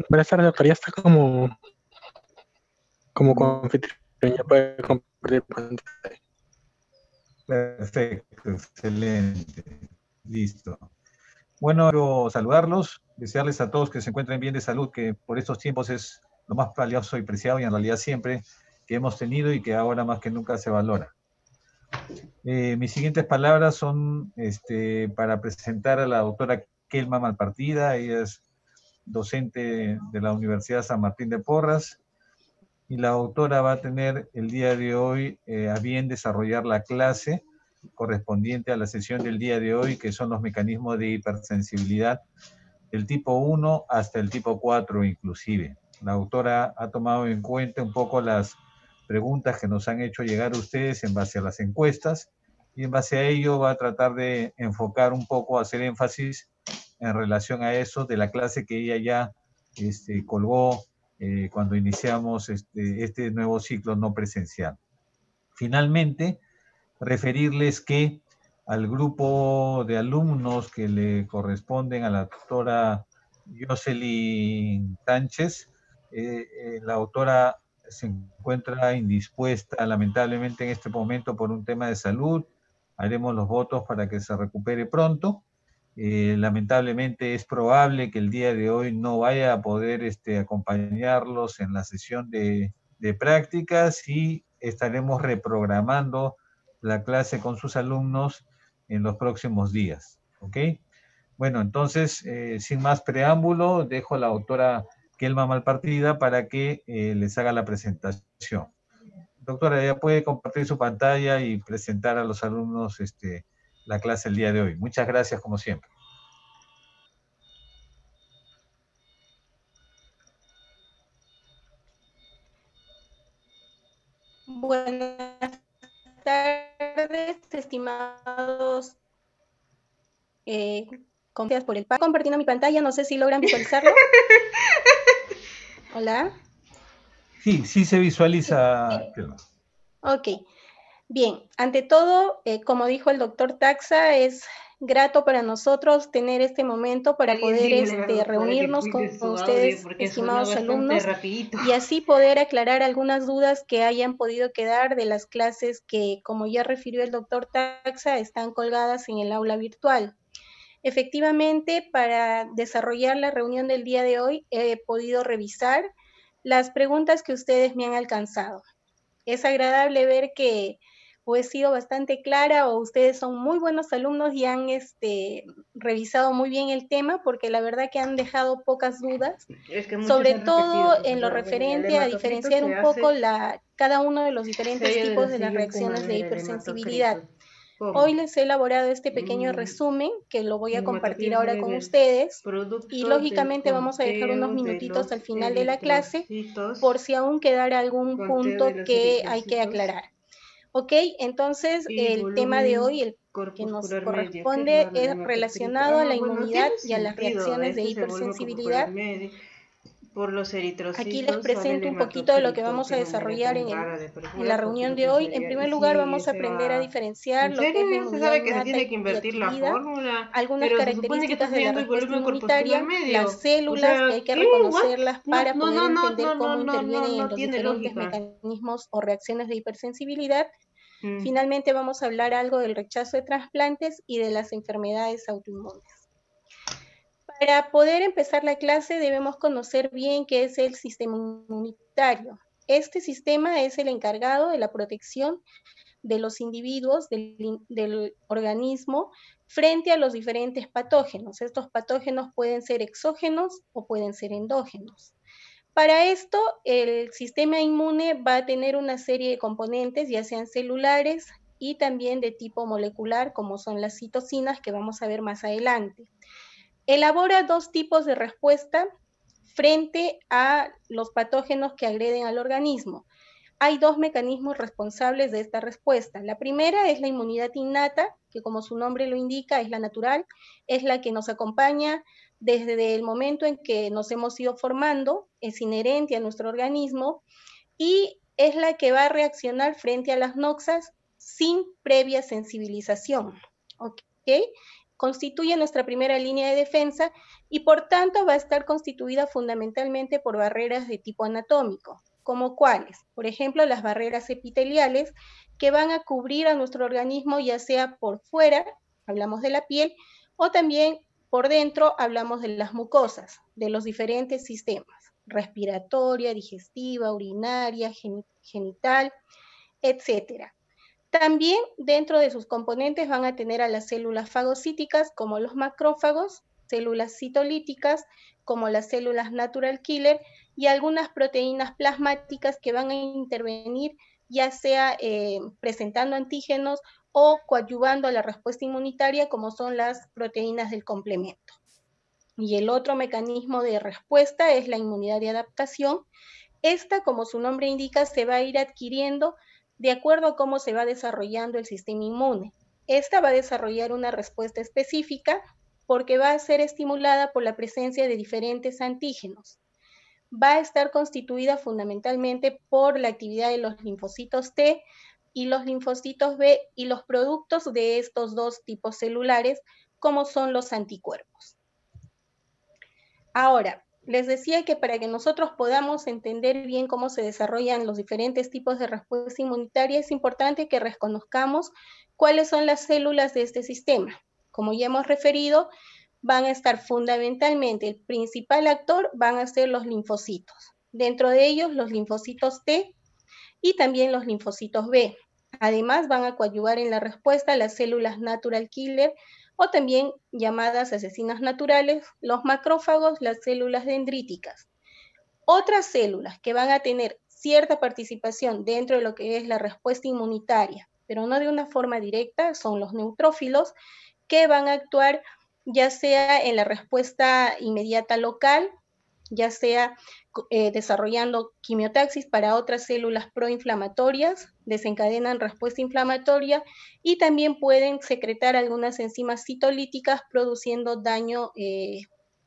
Buenas tardes, doctor. Ya está como anfitrión, ya puede compartir pantalla. Perfecto, excelente. Listo. Bueno, quiero saludarlos, desearles a todos que se encuentren bien de salud, que por estos tiempos es lo más valioso y preciado y en realidad siempre que hemos tenido y que ahora más que nunca se valora. Mis siguientes palabras son para presentar a la doctora Kelma Malpartida. Ella es docente de la Universidad San Martín de Porras y la doctora va a tener el día de hoy a bien desarrollar la clase correspondiente a la sesión del día de hoy, que son los mecanismos de hipersensibilidad del tipo 1 hasta el tipo 4 inclusive. La doctora ha tomado en cuenta un poco las preguntas que nos han hecho llegar ustedes en base a las encuestas y en base a ello va a tratar de enfocar un poco, hacer énfasis en relación a eso de la clase que ella ya colgó cuando iniciamos este nuevo ciclo no presencial. Finalmente, referirles que al grupo de alumnos que le corresponden a la doctora Jocelyn Sánchez, la autora se encuentra indispuesta lamentablemente en este momento por un tema de salud. Haremos los votos para que se recupere pronto. Lamentablemente es probable que el día de hoy no vaya a poder acompañarlos en la sesión de prácticas y estaremos reprogramando la clase con sus alumnos en los próximos días. ¿Ok? Bueno, entonces, sin más preámbulo, dejo a la doctora Kelma Malpartida para que les haga la presentación. Doctora, ya puede compartir su pantalla y presentar a los alumnos la clase el día de hoy. Muchas gracias, como siempre. Buenas tardes, estimados. Gracias por el compartiendo mi pantalla. No sé si logran visualizarlo. Hola. Sí, sí se visualiza. Ok. Bien, ante todo, como dijo el doctor Taxa, es grato para nosotros tener este momento para poder reunirnos con ustedes, estimados alumnos, y así poder aclarar algunas dudas que hayan podido quedar de las clases que, como ya refirió el doctor Taxa, están colgadas en el aula virtual. Efectivamente, para desarrollar la reunión del día de hoy, he podido revisar las preguntas que ustedes me han alcanzado. Es agradable ver que o he sido bastante clara o ustedes son muy buenos alumnos y han revisado muy bien el tema, porque la verdad que han dejado pocas dudas, sobre todo en lo referente a diferenciar un poco cada uno de los diferentes tipos de las reacciones de hipersensibilidad. Hoy les he elaborado este pequeño resumen que lo voy a compartir ahora con ustedes y lógicamente vamos a dejar unos minutitos al final de la clase por si aún quedara algún punto que hay que aclarar. Ok, entonces el tema de hoy, el que nos corresponde, es relacionado a la inmunidad y a las reacciones de hipersensibilidad. Por los eritrocitos. Aquí les presento un poquito de lo que vamos a desarrollar en la reunión de hoy. En primer lugar, vamos a aprender a diferenciar lo que es la inmunidad innata y adquirida, algunas características de la respuesta inmunitaria, las células que hay que reconocerlas para poder entender cómo intervienen en los diferentes mecanismos o reacciones de hipersensibilidad. Finalmente vamos a hablar algo del rechazo de trasplantes y de las enfermedades autoinmunes. Para poder empezar la clase debemos conocer bien qué es el sistema inmunitario. Este sistema es el encargado de la protección de los individuos, del organismo, frente a los diferentes patógenos. Estos patógenos pueden ser exógenos o pueden ser endógenos. Para esto, el sistema inmune va a tener una serie de componentes, ya sean celulares y también de tipo molecular, como son las citocinas, que vamos a ver más adelante. Elabora dos tipos de respuesta frente a los patógenos que agreden al organismo. Hay dos mecanismos responsables de esta respuesta. La primera es la inmunidad innata, que como su nombre lo indica, es la natural, es la que nos acompaña desde el momento en que nos hemos ido formando, es inherente a nuestro organismo y es la que va a reaccionar frente a las noxas sin previa sensibilización. ¿Ok? constituye nuestra primera línea de defensa y por tanto va a estar constituida fundamentalmente por barreras de tipo anatómico, como cuáles, por ejemplo, las barreras epiteliales que van a cubrir a nuestro organismo ya sea por fuera, hablamos de la piel, o también por dentro hablamos de las mucosas, de los diferentes sistemas, respiratoria, digestiva, urinaria, genital, etcétera. También dentro de sus componentes van a tener a las células fagocíticas como los macrófagos, células citolíticas como las células natural killer y algunas proteínas plasmáticas que van a intervenir ya sea presentando antígenos o coadyuvando a la respuesta inmunitaria como son las proteínas del complemento. Y el otro mecanismo de respuesta es la inmunidad de adaptación. Esta, como su nombre indica, se va a ir adquiriendo de acuerdo a cómo se va desarrollando el sistema inmune. Esta va a desarrollar una respuesta específica porque va a ser estimulada por la presencia de diferentes antígenos. Va a estar constituida fundamentalmente por la actividad de los linfocitos T y los linfocitos B y los productos de estos dos tipos celulares, como son los anticuerpos. Ahora, les decía que para que nosotros podamos entender bien cómo se desarrollan los diferentes tipos de respuesta inmunitaria, es importante que reconozcamos cuáles son las células de este sistema. Como ya hemos referido, van a estar fundamentalmente, el principal actor van a ser los linfocitos. Dentro de ellos, los linfocitos T y también los linfocitos B. Además, van a coadyuvar en la respuesta a las células natural killer, o también llamadas asesinas naturales, los macrófagos, las células dendríticas. Otras células que van a tener cierta participación dentro de lo que es la respuesta inmunitaria, pero no de una forma directa, son los neutrófilos, que van a actuar ya sea en la respuesta inmediata local, ya sea desarrollando quimiotaxis para otras células proinflamatorias, desencadenan respuesta inflamatoria y también pueden secretar algunas enzimas citolíticas produciendo daño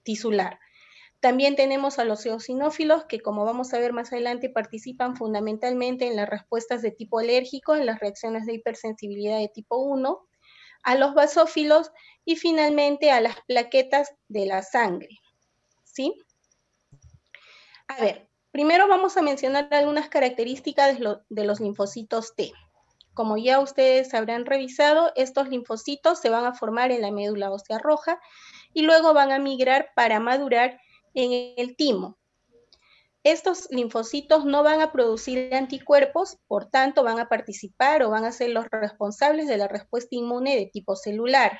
tisular. También tenemos a los eosinófilos que, como vamos a ver más adelante, participan fundamentalmente en las respuestas de tipo alérgico, en las reacciones de hipersensibilidad de tipo 1, a los basófilos y finalmente a las plaquetas de la sangre, ¿sí? A ver, primero vamos a mencionar algunas características de los linfocitos T. Como ya ustedes habrán revisado, estos linfocitos se van a formar en la médula ósea roja y luego van a migrar para madurar en el timo. Estos linfocitos no van a producir anticuerpos, por tanto van a participar o van a ser los responsables de la respuesta inmune de tipo celular.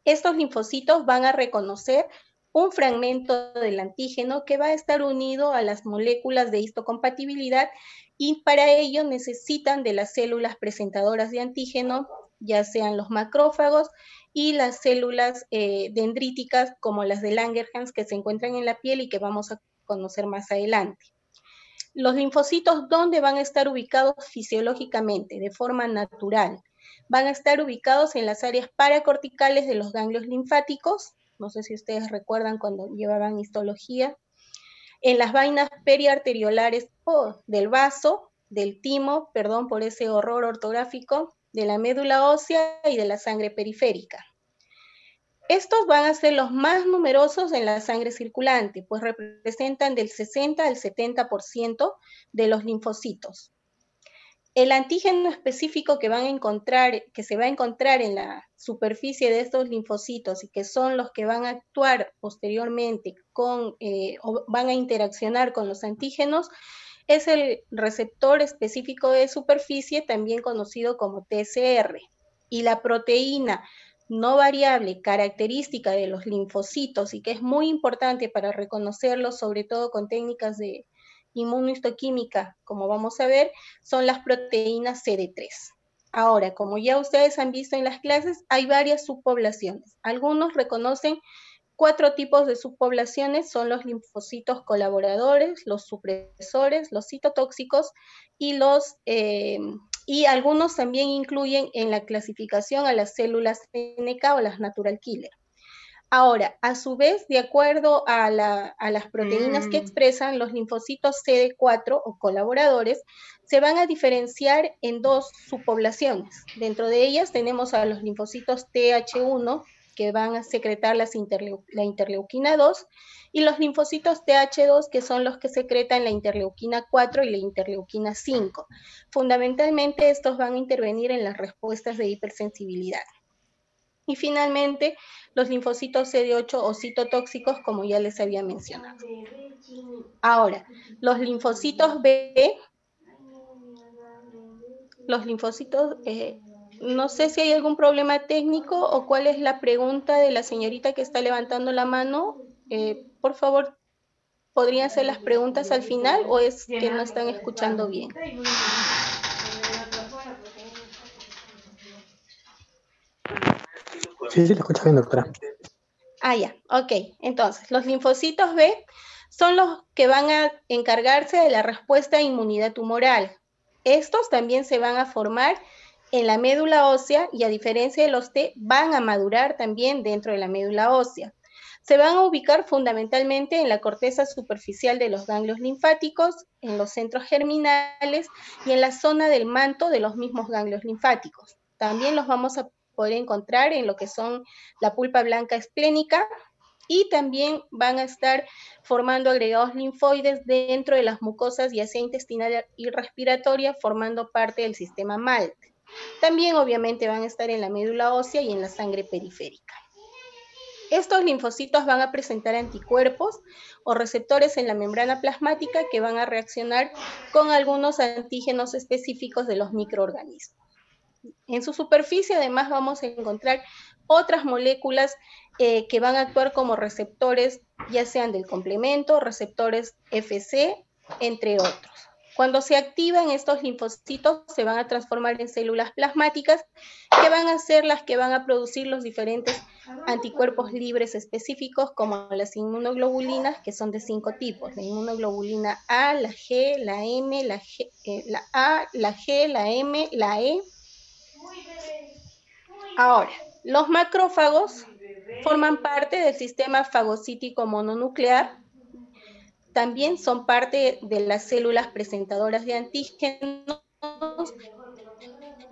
Estos linfocitos van a reconocer un fragmento del antígeno que va a estar unido a las moléculas de histocompatibilidad y para ello necesitan de las células presentadoras de antígeno, ya sean los macrófagos y las células dendríticas como las de Langerhans que se encuentran en la piel y que vamos a conocer más adelante. Los linfocitos, ¿dónde van a estar ubicados fisiológicamente, de forma natural? Van a estar ubicados en las áreas paracorticales de los ganglios linfáticos, no sé si ustedes recuerdan cuando llevaban histología, en las vainas periarteriolares del vaso, del timo, perdón por ese horror ortográfico, de la médula ósea y de la sangre periférica. Estos van a ser los más numerosos en la sangre circulante, pues representan del 60 al 70% de los linfocitos. El antígeno específico que se va a encontrar en la superficie de estos linfocitos y que son los que van a actuar posteriormente o van a interaccionar con los antígenos, es el receptor específico de superficie, también conocido como TCR. Y la proteína no variable característica de los linfocitos y que es muy importante para reconocerlos, sobre todo con técnicas de inmunohistoquímica, como vamos a ver, son las proteínas CD3. Ahora, como ya ustedes han visto en las clases, hay varias subpoblaciones. Algunos reconocen 4 tipos de subpoblaciones, son los linfocitos colaboradores, los supresores, los citotóxicos y algunos también incluyen en la clasificación a las células NK o las natural killer. Ahora, a su vez, de acuerdo a las proteínas que expresan, los linfocitos CD4 o colaboradores se van a diferenciar en 2 subpoblaciones. Dentro de ellas tenemos a los linfocitos TH1 que van a secretar la interleuquina 2, y los linfocitos TH2, que son los que secretan la interleuquina 4 y la interleuquina 5. Fundamentalmente, estos van a intervenir en las respuestas de hipersensibilidad. Y finalmente, los linfocitos CD8 o citotóxicos, como ya les había mencionado. Ahora, los linfocitos B, no sé si hay algún problema técnico o cuál es la pregunta de la señorita que está levantando la mano. Por favor, ¿podrían ser las preguntas al final o es que no están escuchando bien? Sí, lo escucho bien, doctora. Ah, ya, ok. Entonces, los linfocitos B son los que van a encargarse de la respuesta a inmunidad tumoral. Estos también se van a formar en la médula ósea y, a diferencia de los T, van a madurar también dentro de la médula ósea. Se van a ubicar fundamentalmente en la corteza superficial de los ganglios linfáticos, en los centros germinales y en la zona del manto de los mismos ganglios linfáticos. También los vamos a poder encontrar en lo que son la pulpa blanca esplénica, y también van a estar formando agregados linfoides dentro de las mucosas, ya sea intestinal y respiratoria, formando parte del sistema MALT. También obviamente van a estar en la médula ósea y en la sangre periférica. Estos linfocitos van a presentar anticuerpos o receptores en la membrana plasmática que van a reaccionar con algunos antígenos específicos de los microorganismos. En su superficie además vamos a encontrar otras moléculas que van a actuar como receptores, ya sean del complemento, receptores FC, entre otros. Cuando se activan estos linfocitos, se van a transformar en células plasmáticas, que van a ser las que van a producir los diferentes anticuerpos libres específicos, como las inmunoglobulinas, que son de 5 tipos: la inmunoglobulina A, la G, la M, la A, la G, la M, la E. Ahora, los macrófagos forman parte del sistema fagocítico mononuclear. También son parte de las células presentadoras de antígenos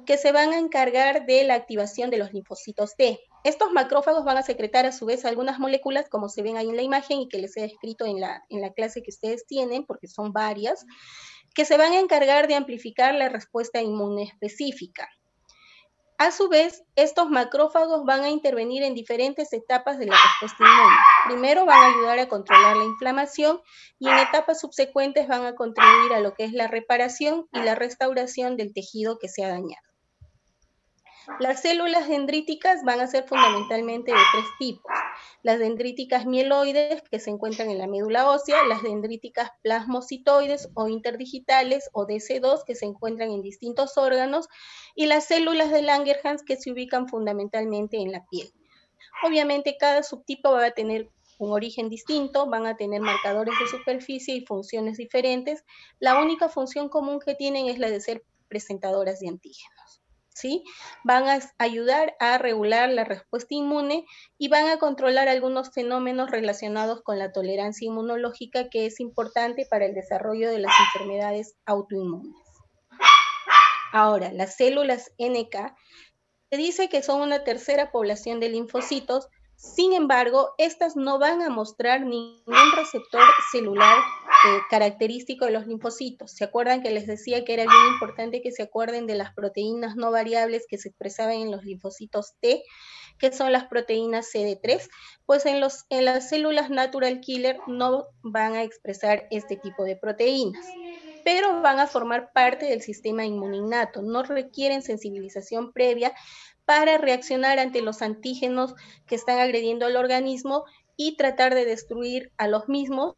que se van a encargar de la activación de los linfocitos T. Estos macrófagos van a secretar a su vez algunas moléculas, como se ven ahí en la imagen y que les he escrito en la clase que ustedes tienen, porque son varias, que se van a encargar de amplificar la respuesta inmune específica. A su vez, estos macrófagos van a intervenir en diferentes etapas de la respuesta inmune. Primero van a ayudar a controlar la inflamación y en etapas subsecuentes van a contribuir a lo que es la reparación y la restauración del tejido que se ha dañado. Las células dendríticas van a ser fundamentalmente de 3 tipos. Las dendríticas mieloides, que se encuentran en la médula ósea, las dendríticas plasmocitoides o interdigitales o DC2, que se encuentran en distintos órganos, y las células de Langerhans, que se ubican fundamentalmente en la piel. Obviamente cada subtipo va a tener un origen distinto, van a tener marcadores de superficie y funciones diferentes. La única función común que tienen es la de ser presentadoras de antígenos. ¿Sí? Van a ayudar a regular la respuesta inmune y van a controlar algunos fenómenos relacionados con la tolerancia inmunológica, que es importante para el desarrollo de las enfermedades autoinmunes. Ahora, las células NK se dice que son una tercera población de linfocitos. Sin embargo, estas no van a mostrar ningún receptor celular característico de los linfocitos. ¿Se acuerdan que les decía que era bien importante que se acuerden de las proteínas no variables que se expresaban en los linfocitos T, que son las proteínas CD3? Pues en las células natural killer no van a expresar este tipo de proteínas, pero van a formar parte del sistema inmuninnato, no requieren sensibilización previa para reaccionar ante los antígenos que están agrediendo al organismo y tratar de destruir a los mismos.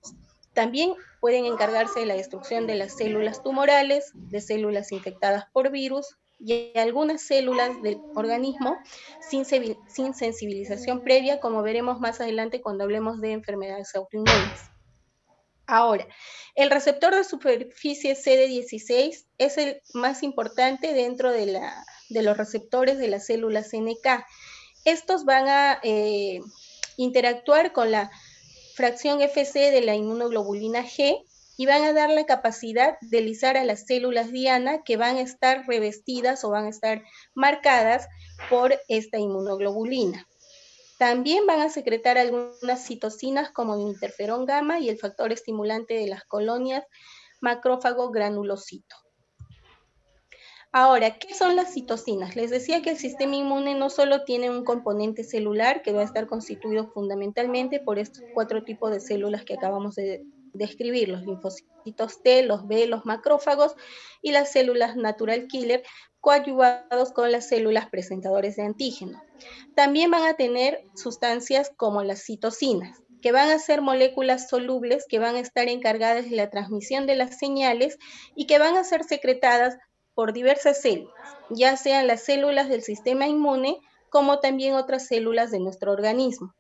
También pueden encargarse de la destrucción de las células tumorales, de células infectadas por virus y algunas células del organismo sin sensibilización previa, como veremos más adelante cuando hablemos de enfermedades autoinmunes. Ahora, el receptor de superficie CD16 es el más importante dentro de los receptores de las células NK. Estos van a interactuar con la fracción FC de la inmunoglobulina G y van a dar la capacidad de lisar a las células diana, que van a estar revestidas o van a estar marcadas por esta inmunoglobulina. También van a secretar algunas citocinas como el interferón gamma y el factor estimulante de las colonias macrófago granulocito. Ahora, ¿qué son las citocinas? Les decía que el sistema inmune no solo tiene un componente celular que va a estar constituido fundamentalmente por estos 4 tipos de células que acabamos de describir, los linfocitos T, los B, los macrófagos y las células natural killer, coadyuvados con las células presentadores de antígeno. También van a tener sustancias como las citocinas, que van a ser moléculas solubles que van a estar encargadas de la transmisión de las señales y que van a ser secretadas por diversas células, ya sean las células del sistema inmune como también otras células de nuestro organismo.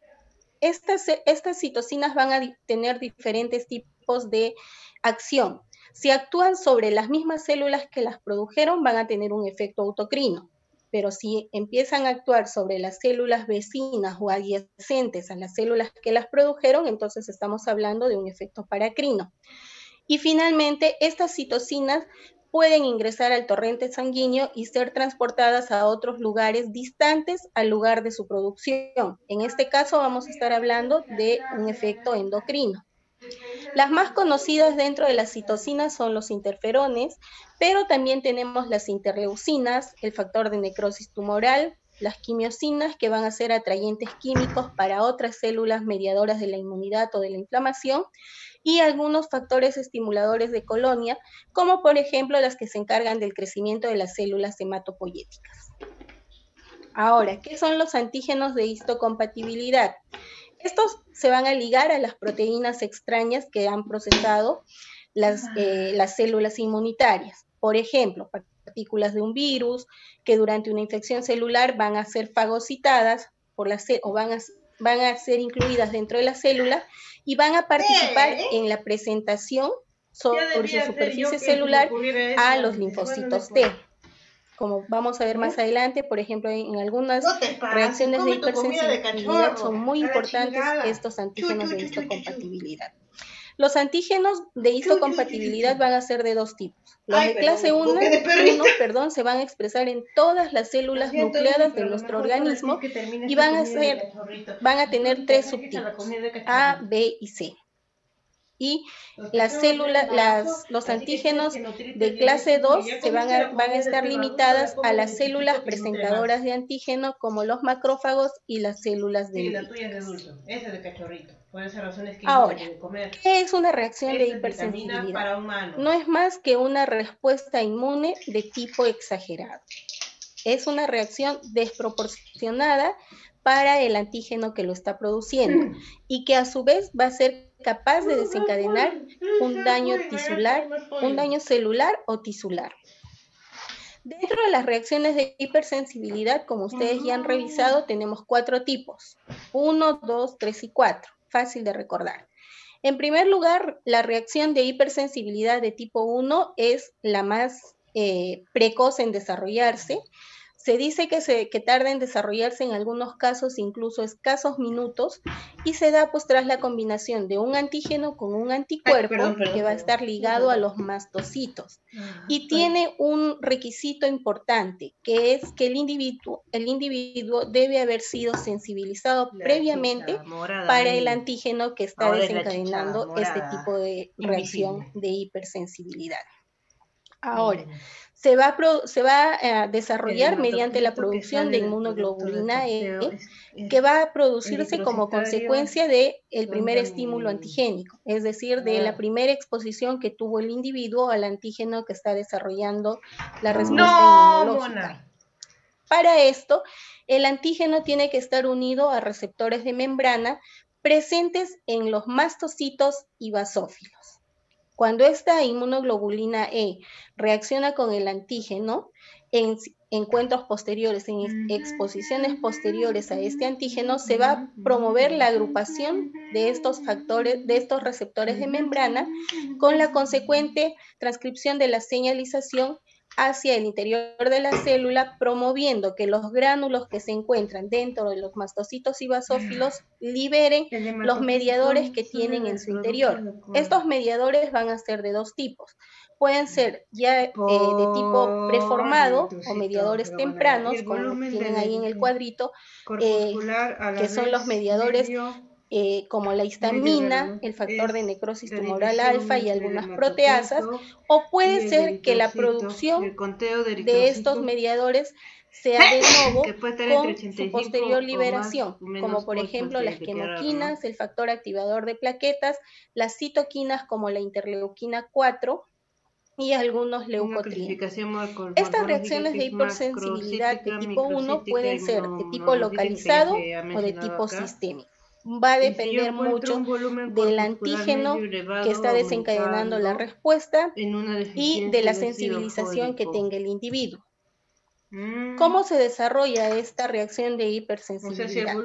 Estas citocinas van a tener diferentes tipos de acción. Si actúan sobre las mismas células que las produjeron, van a tener un efecto autocrino. Pero si empiezan a actuar sobre las células vecinas o adyacentes a las células que las produjeron, entonces estamos hablando de un efecto paracrino. Y finalmente, estas citocinas pueden ingresar al torrente sanguíneo y ser transportadas a otros lugares distantes al lugar de su producción. En este caso vamos a estar hablando de un efecto endocrino. Las más conocidas dentro de las citocinas son los interferones, pero también tenemos las interleucinas, el factor de necrosis tumoral, las quimiosinas, que van a ser atrayentes químicos para otras células mediadoras de la inmunidad o de la inflamación, y algunos factores estimuladores de colonia, como por ejemplo las que se encargan del crecimiento de las células hematopoyéticas. Ahora, ¿qué son los antígenos de histocompatibilidad? Estos se van a ligar a las proteínas extrañas que han procesado las células inmunitarias. Por ejemplo, partículas de un virus que durante una infección celular van a ser fagocitadas por o van a ser incluidas dentro de la célula y van a participar en la presentación sobre su superficie celular a los linfocitos T. Como vamos a ver más adelante, por ejemplo, en algunas reacciones de hipersensibilidad son muy importantes estos antígenos de histocompatibilidad. Los antígenos de histocompatibilidad van a ser de 2 tipos. Los de clase 1 se van a expresar en todas las células nucleadas de nuestro organismo y van a tener 3 subtipos, A, B y C. Y los antígenos de clase 2 van a estar limitadas a las células presentadoras de antígeno como los macrófagos y las células dendríticas. Ahora, ¿qué es una reacción de hipersensibilidad? No es más que una respuesta inmune de tipo exagerado. Es una reacción desproporcionada para el antígeno que lo está produciendo y que a su vez va a ser capaz de desencadenar un daño celular o tisular. Dentro de las reacciones de hipersensibilidad, como ustedes ya han revisado, tenemos 4 tipos: 1, 2, 3 y 4, fácil de recordar. En primer lugar, la reacción de hipersensibilidad de tipo 1 es la más precoz en desarrollarse. Se dice que tarda en desarrollarse en algunos casos incluso escasos minutos y se da pues tras la combinación de un antígeno con un anticuerpo que va a estar ligado a los mastocitos. Y tiene un requisito importante, que es que el individuo debe haber sido sensibilizado previamente para el antígeno que está desencadenando este tipo de reacción de hipersensibilidad. Ahora, se va a desarrollar mediante la producción de inmunoglobulina E, que va a producirse como consecuencia del primer estímulo antigénico, es decir, de la primera exposición que tuvo el individuo al antígeno que está desarrollando la respuesta inmunológica. Para esto, el antígeno tiene que estar unido a receptores de membrana presentes en los mastocitos y basófilos. Cuando esta inmunoglobulina E reacciona con el antígeno en encuentros posteriores, en exposiciones posteriores a este antígeno, se va a promover la agrupación de estos factores, de estos receptores de membrana, con la consecuente transcripción de la señalización hacia el interior de la célula, promoviendo que los gránulos que se encuentran dentro de los mastocitos y basófilos liberen los mediadores que tienen en su interior. Estos mediadores van a ser de dos tipos. Pueden ser ya de tipo preformado o mediadores tempranos, como tienen ahí en el cuadrito, que son los mediadores como la histamina, el factor de necrosis tumoral alfa y algunas proteasas, o puede ser que la producción de estos mediadores sea de nuevo con su posterior liberación, como por ejemplo las quimoquinas, el factor activador de plaquetas, las citoquinas como la interleuquina 4 y algunos leucotrienes. Estas reacciones de hipersensibilidad de tipo 1 pueden ser de tipo localizado o de tipo sistémico. Va a depender mucho del antígeno que está desencadenando la respuesta y de la sensibilización que tenga el individuo. ¿Cómo se desarrolla esta reacción de hipersensibilidad?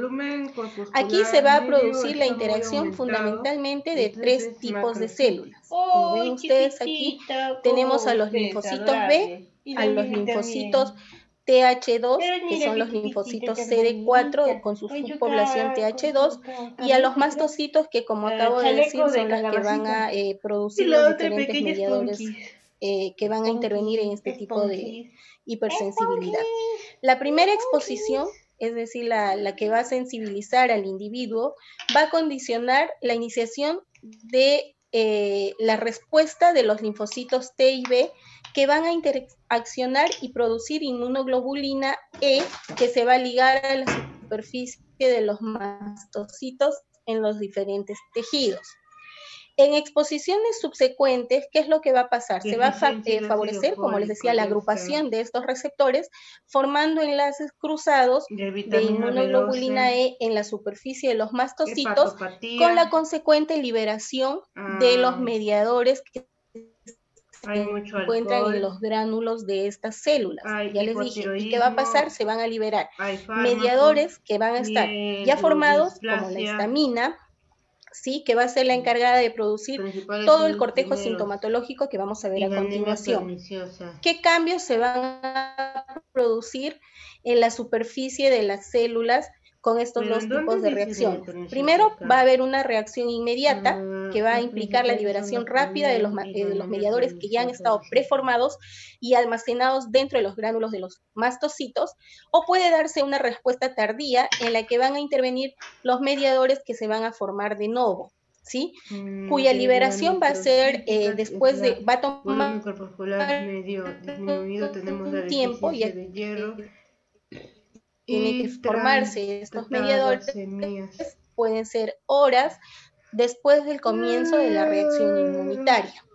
Aquí se va a producir la interacción fundamentalmente de tres tipos de células. Como ven ustedes aquí, tenemos a los linfocitos B, a los linfocitos TH2, que son los linfocitos CD4 con su subpoblación TH2, y a los mastocitos que, como acabo de decir, son las que van a producir los diferentes mediadores que van a intervenir en este tipo de hipersensibilidad. La primera exposición, es decir, la que va a sensibilizar al individuo, va a condicionar la iniciación de la respuesta de los linfocitos T y B, que van a interaccionar y producir inmunoglobulina E, que se va a ligar a la superficie de los mastocitos en los diferentes tejidos. En exposiciones subsecuentes, ¿qué es lo que va a pasar? Se va a favorecer, como les decía, la agrupación de estos receptores, formando enlaces cruzados de inmunoglobulina E en la superficie de los mastocitos, con la consecuente liberación de los mediadores que se encuentran en los gránulos de estas células. Ya les dije, ¿y qué va a pasar? Se van a liberar mediadores que van a estar ya formados, como la histamina, ¿sí? Que va a ser la encargada de producir todo el cortejo sintomatológico que vamos a ver a continuación. ¿Qué cambios se van a producir en la superficie de las células con estos dos tipos de reacciones? Primero, va a haber una reacción inmediata que va a implicar la liberación rápida de los mediadores que ya han estado preformados y almacenados dentro de los gránulos de los mastocitos, o puede darse una respuesta tardía en la que van a intervenir los mediadores que se van a formar de nuevo, ¿sí? Cuya liberación va a ser después de, va a tomar un tiempo y tiene que formarse estos mediadores, pueden ser horas después del comienzo de la reacción inmunitaria.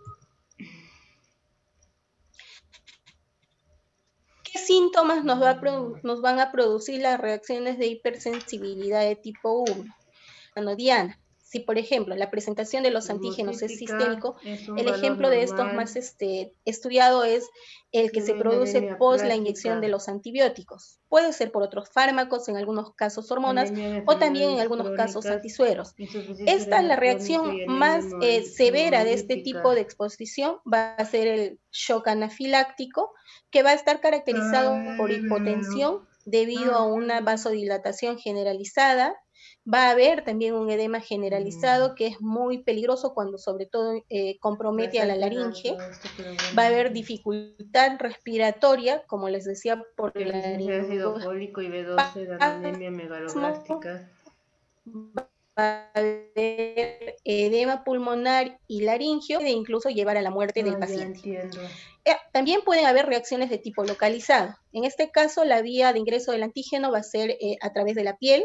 ¿Qué síntomas nos van a producir las reacciones de hipersensibilidad de tipo 1? Diana, si por ejemplo la presentación de los antígenos es sistémico, el ejemplo de estos más estudiado es el que se produce post la inyección de los antibióticos. Puede ser por otros fármacos, en algunos casos hormonas, o también en algunos casos antisueros. Esta es la reacción más severa de este tipo de exposición, va a ser el shock anafiláctico, que va a estar caracterizado por hipotensión debido a una vasodilatación generalizada. Va a haber también un edema generalizado que es muy peligroso cuando sobre todo compromete a la laringe. Va a haber dificultad respiratoria, como les decía, por el ácido fólico y B12 de anemia megaloblástica. Va a haber edema pulmonar y laringio, e incluso llevar a la muerte del paciente. También pueden haber reacciones de tipo localizado. En este caso, la vía de ingreso del antígeno va a ser a través de la piel,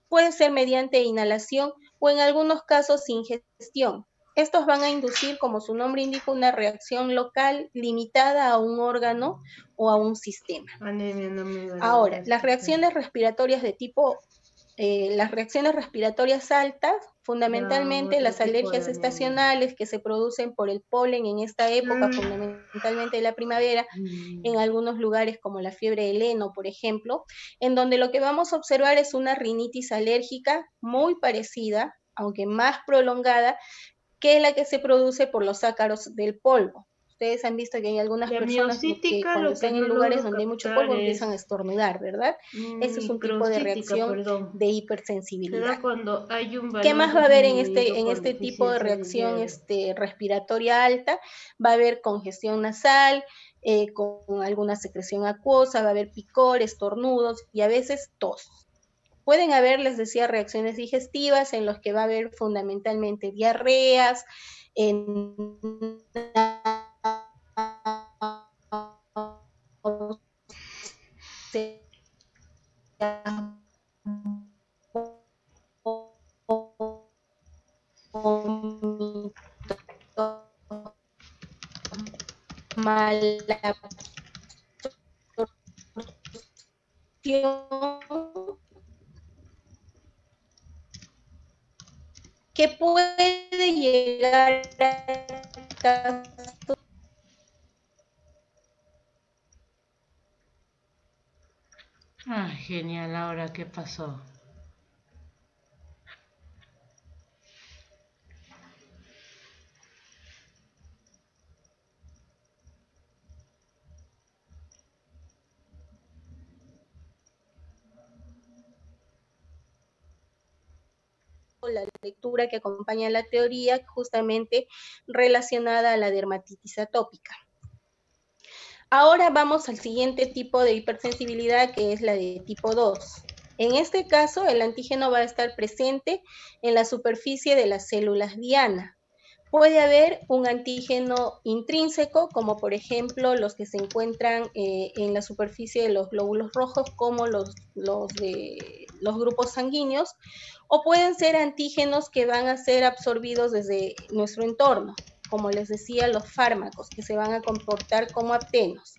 puede ser mediante inhalación o en algunos casos ingestión. Estos van a inducir, como su nombre indica, una reacción local limitada a un órgano o a un sistema. Ahora, las reacciones respiratorias de tipo, las reacciones respiratorias altas, fundamentalmente las alergias estacionales que se producen por el polen en esta época, fundamentalmente de la primavera, en algunos lugares como la fiebre del heno, por ejemplo, en donde lo que vamos a observar es una rinitis alérgica muy parecida, aunque más prolongada, que la que se produce por los ácaros del polvo. ustedes han visto que hay algunas personas que cuando están en lugares donde hay mucho polvo empiezan a estornudar, ¿verdad? Este es un tipo de reacción de hipersensibilidad. Cuando hay un ¿Qué más va a haber en este tipo de reacción respiratoria alta? Va a haber congestión nasal, con alguna secreción acuosa, va a haber picor, estornudos y a veces tos. Pueden haber, les decía, reacciones digestivas en los que va a haber fundamentalmente diarreas, mala absorción, que puede llegar a casos. Ah, genial, ahora qué pasó. La lectura que acompaña la teoría justamente relacionada a la dermatitis atópica. Ahora vamos al siguiente tipo de hipersensibilidad, que es la de tipo 2. En este caso, el antígeno va a estar presente en la superficie de las células diana. Puede haber un antígeno intrínseco, como por ejemplo los que se encuentran en la superficie de los glóbulos rojos, como los grupos sanguíneos, o pueden ser antígenos que van a ser absorbidos desde nuestro entorno, como les decía, los fármacos, que se van a comportar como aptenos.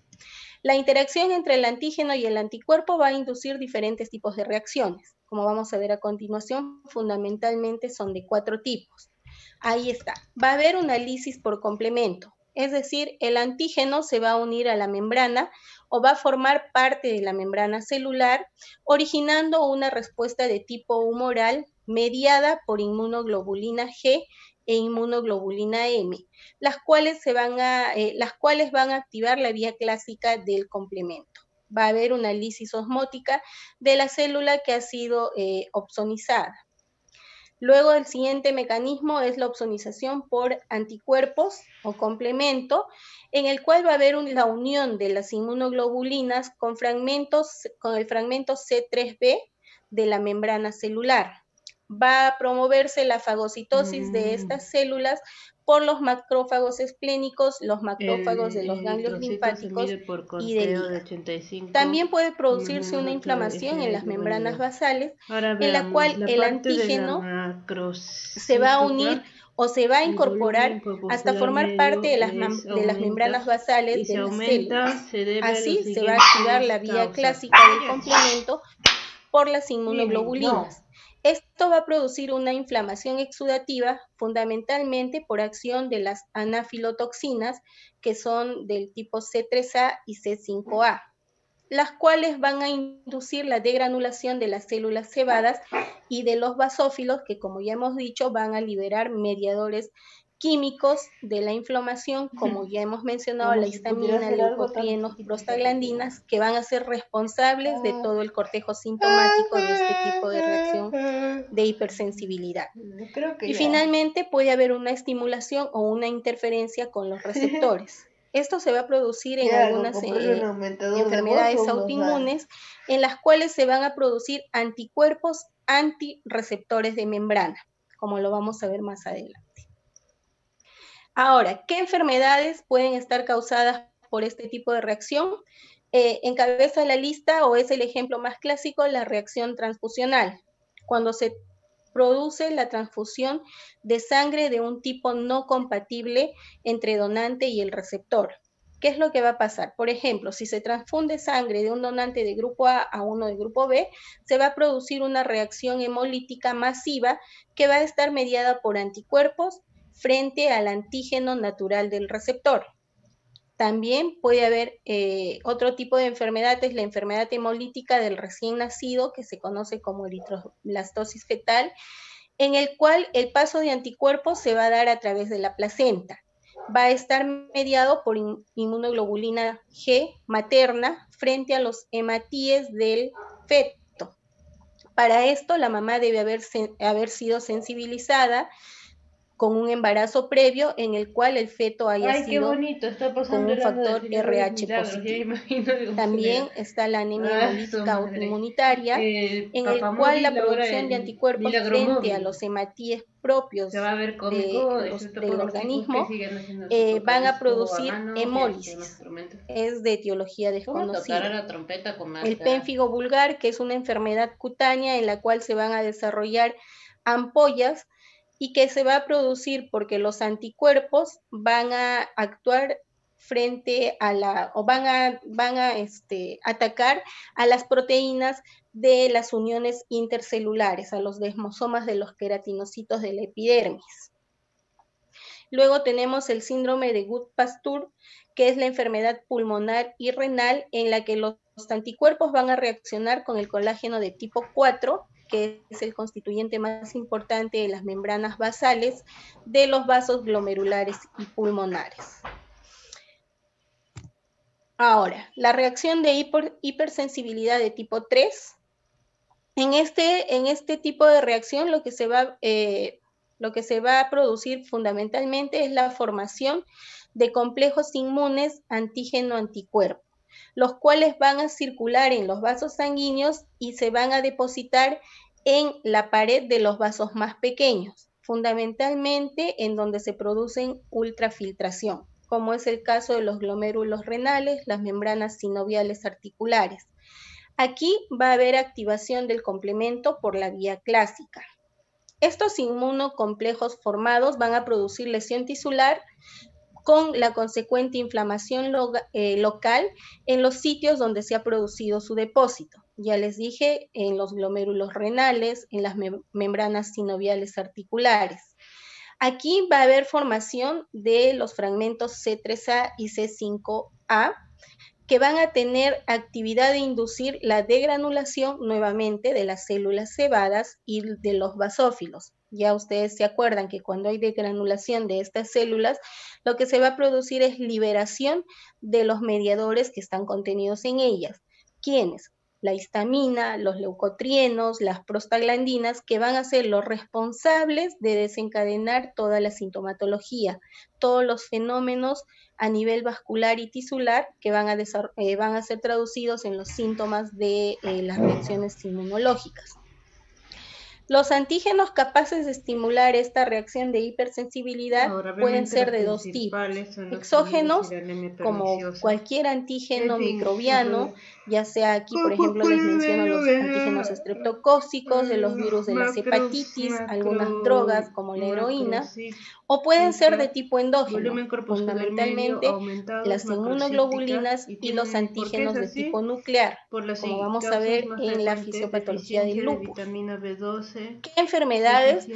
La interacción entre el antígeno y el anticuerpo va a inducir diferentes tipos de reacciones. Como vamos a ver a continuación, fundamentalmente son de 4 tipos. Ahí está. Va a haber una lisis por complemento, es decir, el antígeno se va a unir a la membrana o va a formar parte de la membrana celular, originando una respuesta de tipo humoral mediada por inmunoglobulina G e inmunoglobulina M, las cuales van a activar la vía clásica del complemento. Va a haber una lisis osmótica de la célula que ha sido opsonizada. Luego el siguiente mecanismo es la opsonización por anticuerpos o complemento, en el cual va a haber la unión de las inmunoglobulinas con el fragmento C3b de la membrana celular. Va a promoverse la fagocitosis de estas células por los macrófagos esplénicos, los macrófagos de los ganglios linfáticos y del hígado. También puede producirse una inflamación en las membranas basales, en la cual el antígeno se va a unir o se va a incorporar hasta formar parte de las membranas basales de las células. Así se va a activar la vía clásica del complemento por las inmunoglobulinas. Esto va a producir una inflamación exudativa fundamentalmente por acción de las anafilotoxinas, que son del tipo C3A y C5A, las cuales van a inducir la degranulación de las células cebadas y de los basófilos, que como ya hemos dicho, van a liberar mediadores químicos de la inflamación, como ya hemos mencionado, la histamina, leucotrienos, prostaglandinas, que van a ser responsables de todo el cortejo sintomático de este tipo de reacción de hipersensibilidad. Y finalmente puede haber una estimulación o una interferencia con los receptores. Esto se va a producir en algunas enfermedades autoinmunes, en las cuales se van a producir anticuerpos antirreceptores de membrana, como lo vamos a ver más adelante. Ahora, ¿qué enfermedades pueden estar causadas por este tipo de reacción? Encabeza la lista, o es el ejemplo más clásico, la reacción transfusional, cuando se produce la transfusión de sangre de un tipo no compatible entre donante y el receptor. ¿Qué es lo que va a pasar? Por ejemplo, si se transfunde sangre de un donante de grupo A uno de grupo B, se va a producir una reacción hemolítica masiva que va a estar mediada por anticuerpos frente al antígeno natural del receptor. También puede haber otro tipo de enfermedad, es la enfermedad hemolítica del recién nacido, que se conoce como eritroblastosis fetal, en el cual el paso de anticuerpos se va a dar a través de la placenta. va a estar mediado por inmunoglobulina G materna frente a los hematíes del feto. Para esto, la mamá debe haber sido sensibilizada con un embarazo previo en el cual el feto haya sido con un factor RH positivo. También está la anemia hemolítica autoinmunitaria, en el cual la producción de anticuerpos frente a los hematíes propios del organismo van a producir hemólisis. Es de etiología desconocida. El pénfigo vulgar, que es una enfermedad cutánea en la cual se van a desarrollar ampollas y que se va a producir porque los anticuerpos van a actuar frente a van a atacar a las proteínas de las uniones intercelulares, a los desmosomas de los queratinocitos de la epidermis. Luego tenemos el síndrome de Gould-Pasteur, que es la enfermedad pulmonar y renal en la que los anticuerpos van a reaccionar con el colágeno de tipo 4, que es el constituyente más importante de las membranas basales de los vasos glomerulares y pulmonares. Ahora, la reacción de hipersensibilidad de tipo 3. En este tipo de reacción lo que se va a producir fundamentalmente es la formación de complejos inmunes antígeno-anticuerpo, los cuales van a circular en los vasos sanguíneos y se van a depositar en la pared de los vasos más pequeños, fundamentalmente en donde se producen ultrafiltración, como es el caso de los glomérulos renales, las membranas sinoviales articulares. Aquí va a haber activación del complemento por la vía clásica. Estos inmunocomplejos formados van a producir lesión tisular con la consecuente inflamación local en los sitios donde se ha producido su depósito. Ya les dije, en los glomérulos renales, en las membranas sinoviales articulares. Aquí va a haber formación de los fragmentos C3A y C5A, que van a tener actividad de inducir la degranulación nuevamente de las células cebadas y de los basófilos. Ya ustedes se acuerdan que cuando hay degranulación de estas células, lo que se va a producir es liberación de los mediadores que están contenidos en ellas. ¿Quiénes? La histamina, los leucotrienos, las prostaglandinas, que van a ser los responsables de desencadenar toda la sintomatología, todos los fenómenos a nivel vascular y tisular que van a ser traducidos en los síntomas de las reacciones inmunológicas. Los antígenos capaces de estimular esta reacción de hipersensibilidad pueden ser de dos tipos: exógenos, como cualquier antígeno microbiano, ya sea aquí, por ejemplo, les menciono los antígenos estreptocóccicos de los virus de las hepatitis, algunas drogas como la heroína, o pueden ser de tipo endógeno, fundamentalmente las inmunoglobulinas y los antígenos de tipo nuclear, como vamos a ver en la fisiopatología del lupus. ¿Qué enfermedades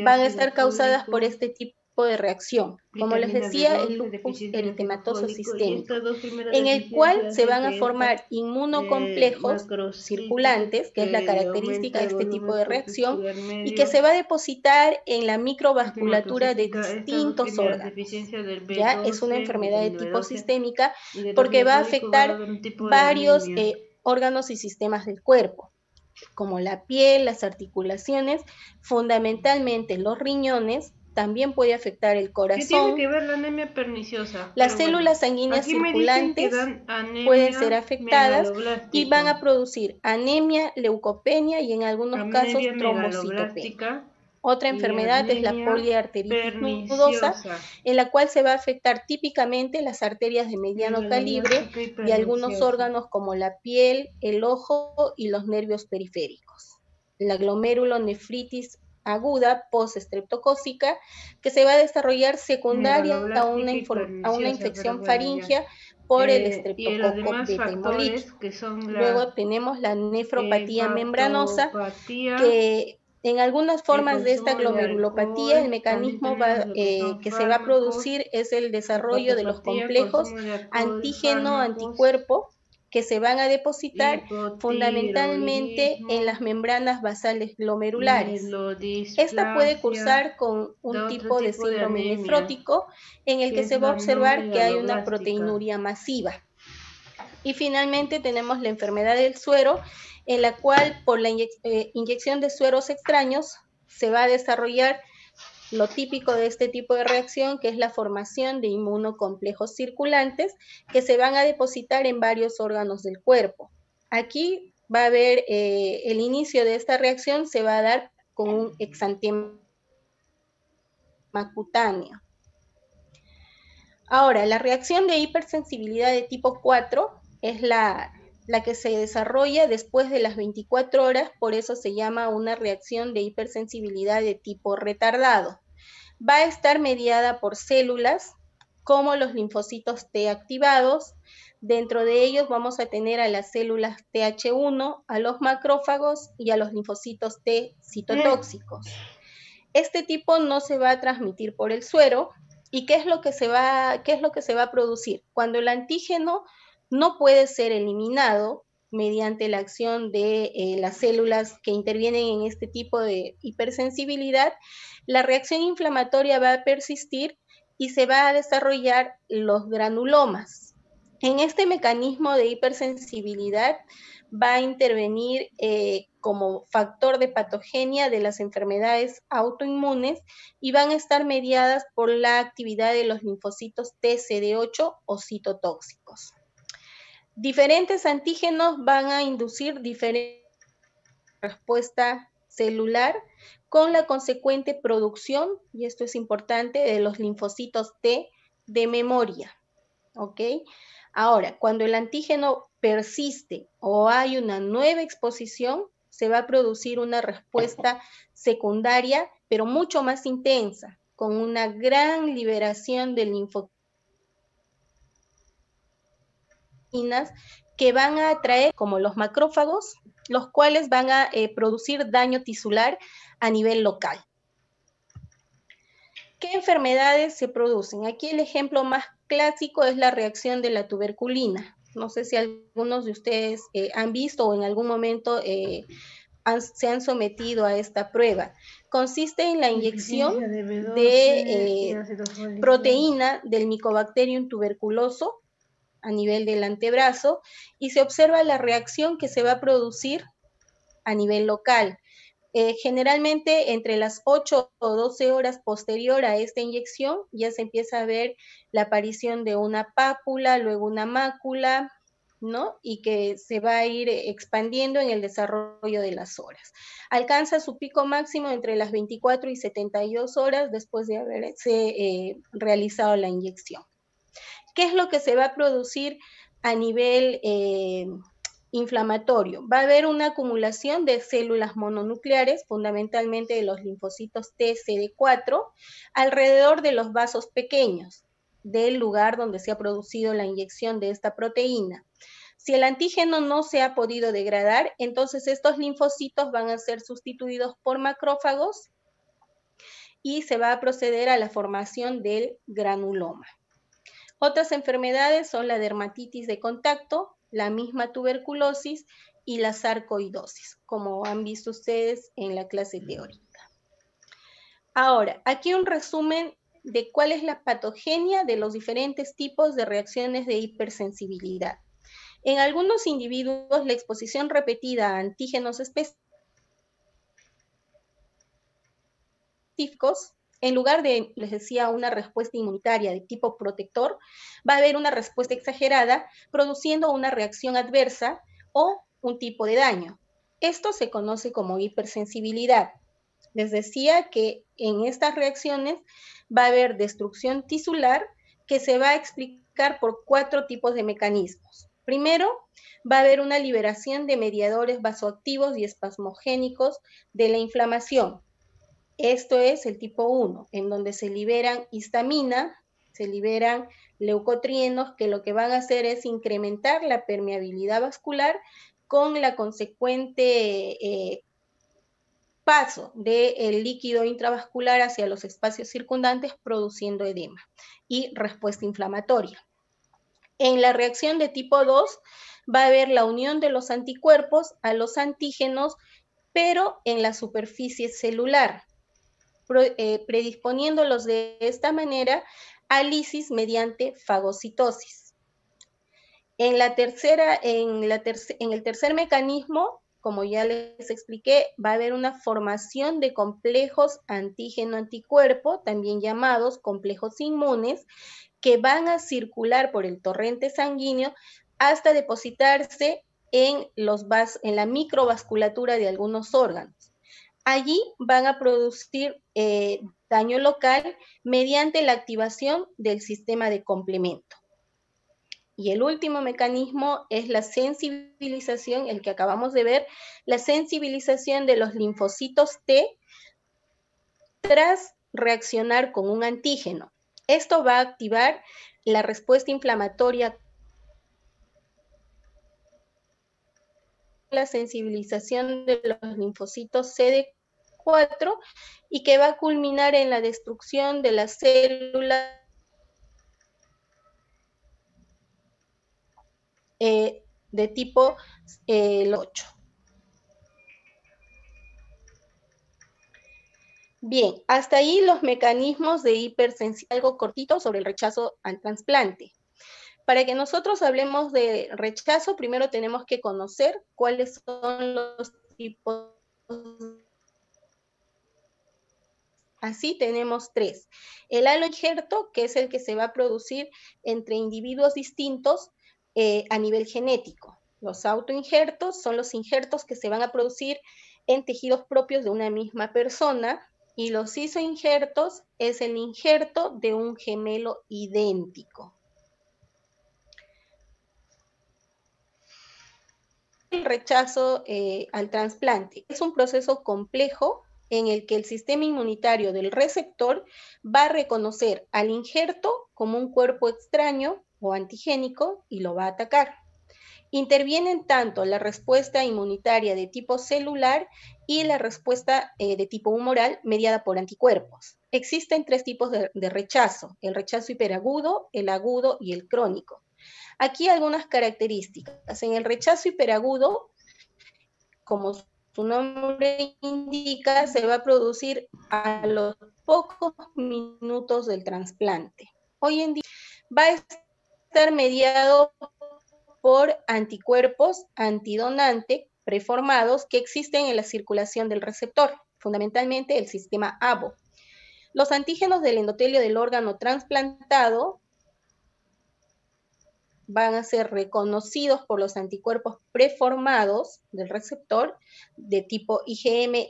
van a estar causadas por este tipo de reacción? Como les decía, el lupus eritematoso sistémico, en el cual se van a formar inmunocomplejos circulantes, que es la característica de este tipo de reacción, y que se va a depositar en la microvasculatura de distintos órganos. Ya es una enfermedad de tipo sistémica porque va a afectar varios órganos y sistemas del cuerpo, como la piel, las articulaciones, fundamentalmente los riñones. También puede afectar el corazón. ¿Qué tiene que ver la anemia perniciosa? Las células sanguíneas circulantes pueden ser afectadas y van a producir anemia, leucopenia y en algunos casos trombocitopenia. Otra enfermedad es la poliarteritis nodosa, en la cual se va a afectar típicamente las arterias de mediano calibre y algunos órganos como la piel, el ojo y los nervios periféricos. La glomerulonefritis aguda postestreptocócica, que se va a desarrollar secundaria a una infección faríngea por el estreptococo beta hemolítico. Luego tenemos la nefropatía membranosa, que en algunas formas de esta glomerulopatía, el mecanismo que se va a producir es el desarrollo de los complejos antígeno-anticuerpo que se van a depositar fundamentalmente en las membranas basales glomerulares. Esta puede cursar con un tipo de síndrome nefrótico en el que se va a observar que hay una proteinuria masiva. Y finalmente tenemos la enfermedad del suero, en la cual por la inyección de sueros extraños se va a desarrollar lo típico de este tipo de reacción, que es la formación de inmunocomplejos circulantes que se van a depositar en varios órganos del cuerpo. Aquí va a haber el inicio de esta reacción, se va a dar con un exantema cutáneo. Ahora, la reacción de hipersensibilidad de tipo 4 es la que se desarrolla después de las 24 horas, por eso se llama una reacción de hipersensibilidad de tipo retardado. Va a estar mediada por células como los linfocitos T activados. Dentro de ellos vamos a tener a las células TH1, a los macrófagos y a los linfocitos T citotóxicos. Este tipo no se va a transmitir por el suero. ¿Y qué es lo que se va a producir? Cuando el antígeno no puede ser eliminado mediante la acción de las células que intervienen en este tipo de hipersensibilidad, la reacción inflamatoria va a persistir y se va a desarrollar los granulomas. En este mecanismo de hipersensibilidad va a intervenir como factor de patogenia de las enfermedades autoinmunes y van a estar mediadas por la actividad de los linfocitos TCD8 o citotóxicos. Diferentes antígenos van a inducir diferente respuesta celular con la consecuente producción, y esto es importante, de los linfocitos T de memoria. ¿Ok? Ahora, cuando el antígeno persiste o hay una nueva exposición, se va a producir una respuesta secundaria, pero mucho más intensa, con una gran liberación de linfocitos que van a atraer, como los macrófagos, los cuales van a producir daño tisular a nivel local. ¿Qué enfermedades se producen? Aquí el ejemplo más clásico es la reacción de la tuberculina. No sé si algunos de ustedes han visto o en algún momento se han sometido a esta prueba. Consiste en la inyección de proteína del Mycobacterium tuberculoso a nivel del antebrazo y se observa la reacción que se va a producir a nivel local. Generalmente entre las 8 o 12 horas posterior a esta inyección ya se empieza a ver la aparición de una pápula, luego una mácula, ¿no? Y que se va a ir expandiendo en el desarrollo de las horas. Alcanza su pico máximo entre las 24 y 72 horas después de haberse realizado la inyección. ¿Qué es lo que se va a producir a nivel inflamatorio? Va a haber una acumulación de células mononucleares, fundamentalmente de los linfocitos TCD4, alrededor de los vasos pequeños del lugar donde se ha producido la inyección de esta proteína. Si el antígeno no se ha podido degradar, entonces estos linfocitos van a ser sustituidos por macrófagos y se va a proceder a la formación del granuloma. Otras enfermedades son la dermatitis de contacto, la misma tuberculosis y la sarcoidosis, como han visto ustedes en la clase teórica. Ahora, aquí un resumen de cuál es la patogenia de los diferentes tipos de reacciones de hipersensibilidad. En algunos individuos, la exposición repetida a antígenos específicos, en lugar de, les decía, una respuesta inmunitaria de tipo protector, va a haber una respuesta exagerada, produciendo una reacción adversa o un tipo de daño. Esto se conoce como hipersensibilidad. Les decía que en estas reacciones va a haber destrucción tisular que se va a explicar por 4 tipos de mecanismos. Primero, va a haber una liberación de mediadores vasoactivos y espasmogénicos de la inflamación. Esto es el tipo 1, en donde se liberan histamina, se liberan leucotrienos, que lo que van a hacer es incrementar la permeabilidad vascular con la consecuente paso del líquido intravascular hacia los espacios circundantes, produciendo edema y respuesta inflamatoria. En la reacción de tipo 2 va a haber la unión de los anticuerpos a los antígenos, pero en la superficie celular, predisponiéndolos de esta manera a lisis mediante fagocitosis. En el tercer mecanismo, como ya les expliqué, va a haber una formación de complejos antígeno-anticuerpo, también llamados complejos inmunes, que van a circular por el torrente sanguíneo hasta depositarse en la microvasculatura de algunos órganos. Allí van a producir daño local mediante la activación del sistema de complemento. Y el último mecanismo es la sensibilización, el que acabamos de ver, la sensibilización de los linfocitos T tras reaccionar con un antígeno. Esto va a activar la respuesta inflamatoria, la sensibilización de los linfocitos CD4 y que va a culminar en la destrucción de las células de tipo 8. Bien, hasta ahí los mecanismos de hipersensibilidad, algo cortito sobre el rechazo al trasplante. Para que nosotros hablemos de rechazo, primero tenemos que conocer cuáles son los tipos. Así tenemos 3. El aloinjerto, que es el que se va a producir entre individuos distintos a nivel genético. Los autoinjertos son los injertos que se van a producir en tejidos propios de una misma persona, y los isoinjertos es el injerto de un gemelo idéntico. El rechazo al trasplante es un proceso complejo en el que el sistema inmunitario del receptor va a reconocer al injerto como un cuerpo extraño o antigénico y lo va a atacar. Intervienen tanto la respuesta inmunitaria de tipo celular y la respuesta de tipo humoral mediada por anticuerpos. Existen 3 tipos de rechazo: el rechazo hiperagudo, el agudo y el crónico. Aquí algunas características. En el rechazo hiperagudo, como su nombre indica, se va a producir a los pocos minutos del trasplante. Hoy en día va a estar mediado por anticuerpos antidonante preformados que existen en la circulación del receptor, fundamentalmente el sistema ABO. Los antígenos del endotelio del órgano trasplantado van a ser reconocidos por los anticuerpos preformados del receptor de tipo IgM e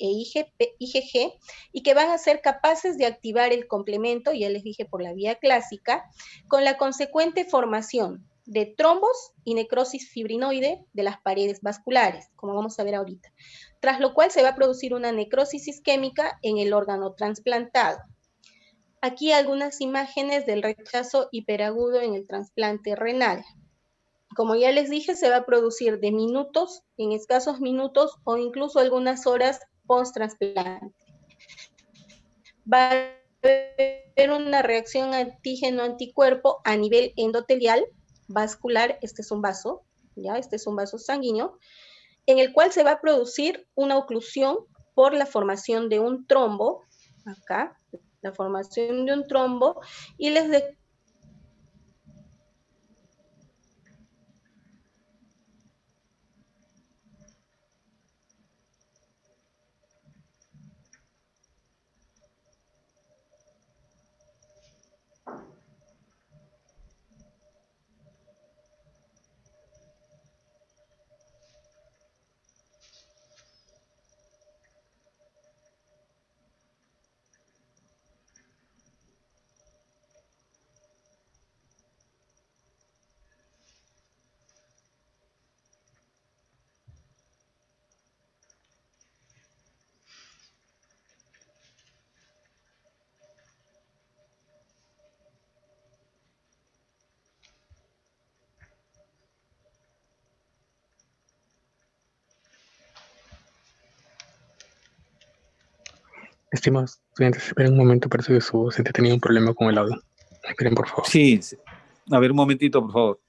IgG y que van a ser capaces de activar el complemento, ya les dije, por la vía clásica, con la consecuente formación de trombos y necrosis fibrinoide de las paredes vasculares, como vamos a ver ahorita, tras lo cual se va a producir una necrosis isquémica en el órgano trasplantado. Aquí algunas imágenes del rechazo hiperagudo en el trasplante renal. Como ya les dije, se va a producir de minutos, en escasos minutos o incluso algunas horas post-trasplante. Va a haber una reacción antígeno-anticuerpo a nivel endotelial, vascular. Este es un vaso, ¿ya? Este es un vaso sanguíneo, en el cual se va a producir una oclusión por la formación de un trombo, acá, la formación de un trombo, y les Estimados estudiantes, esperen un momento, parece que su docente tenía un problema con el audio. Esperen, por favor. Sí, a ver, un momentito, por favor.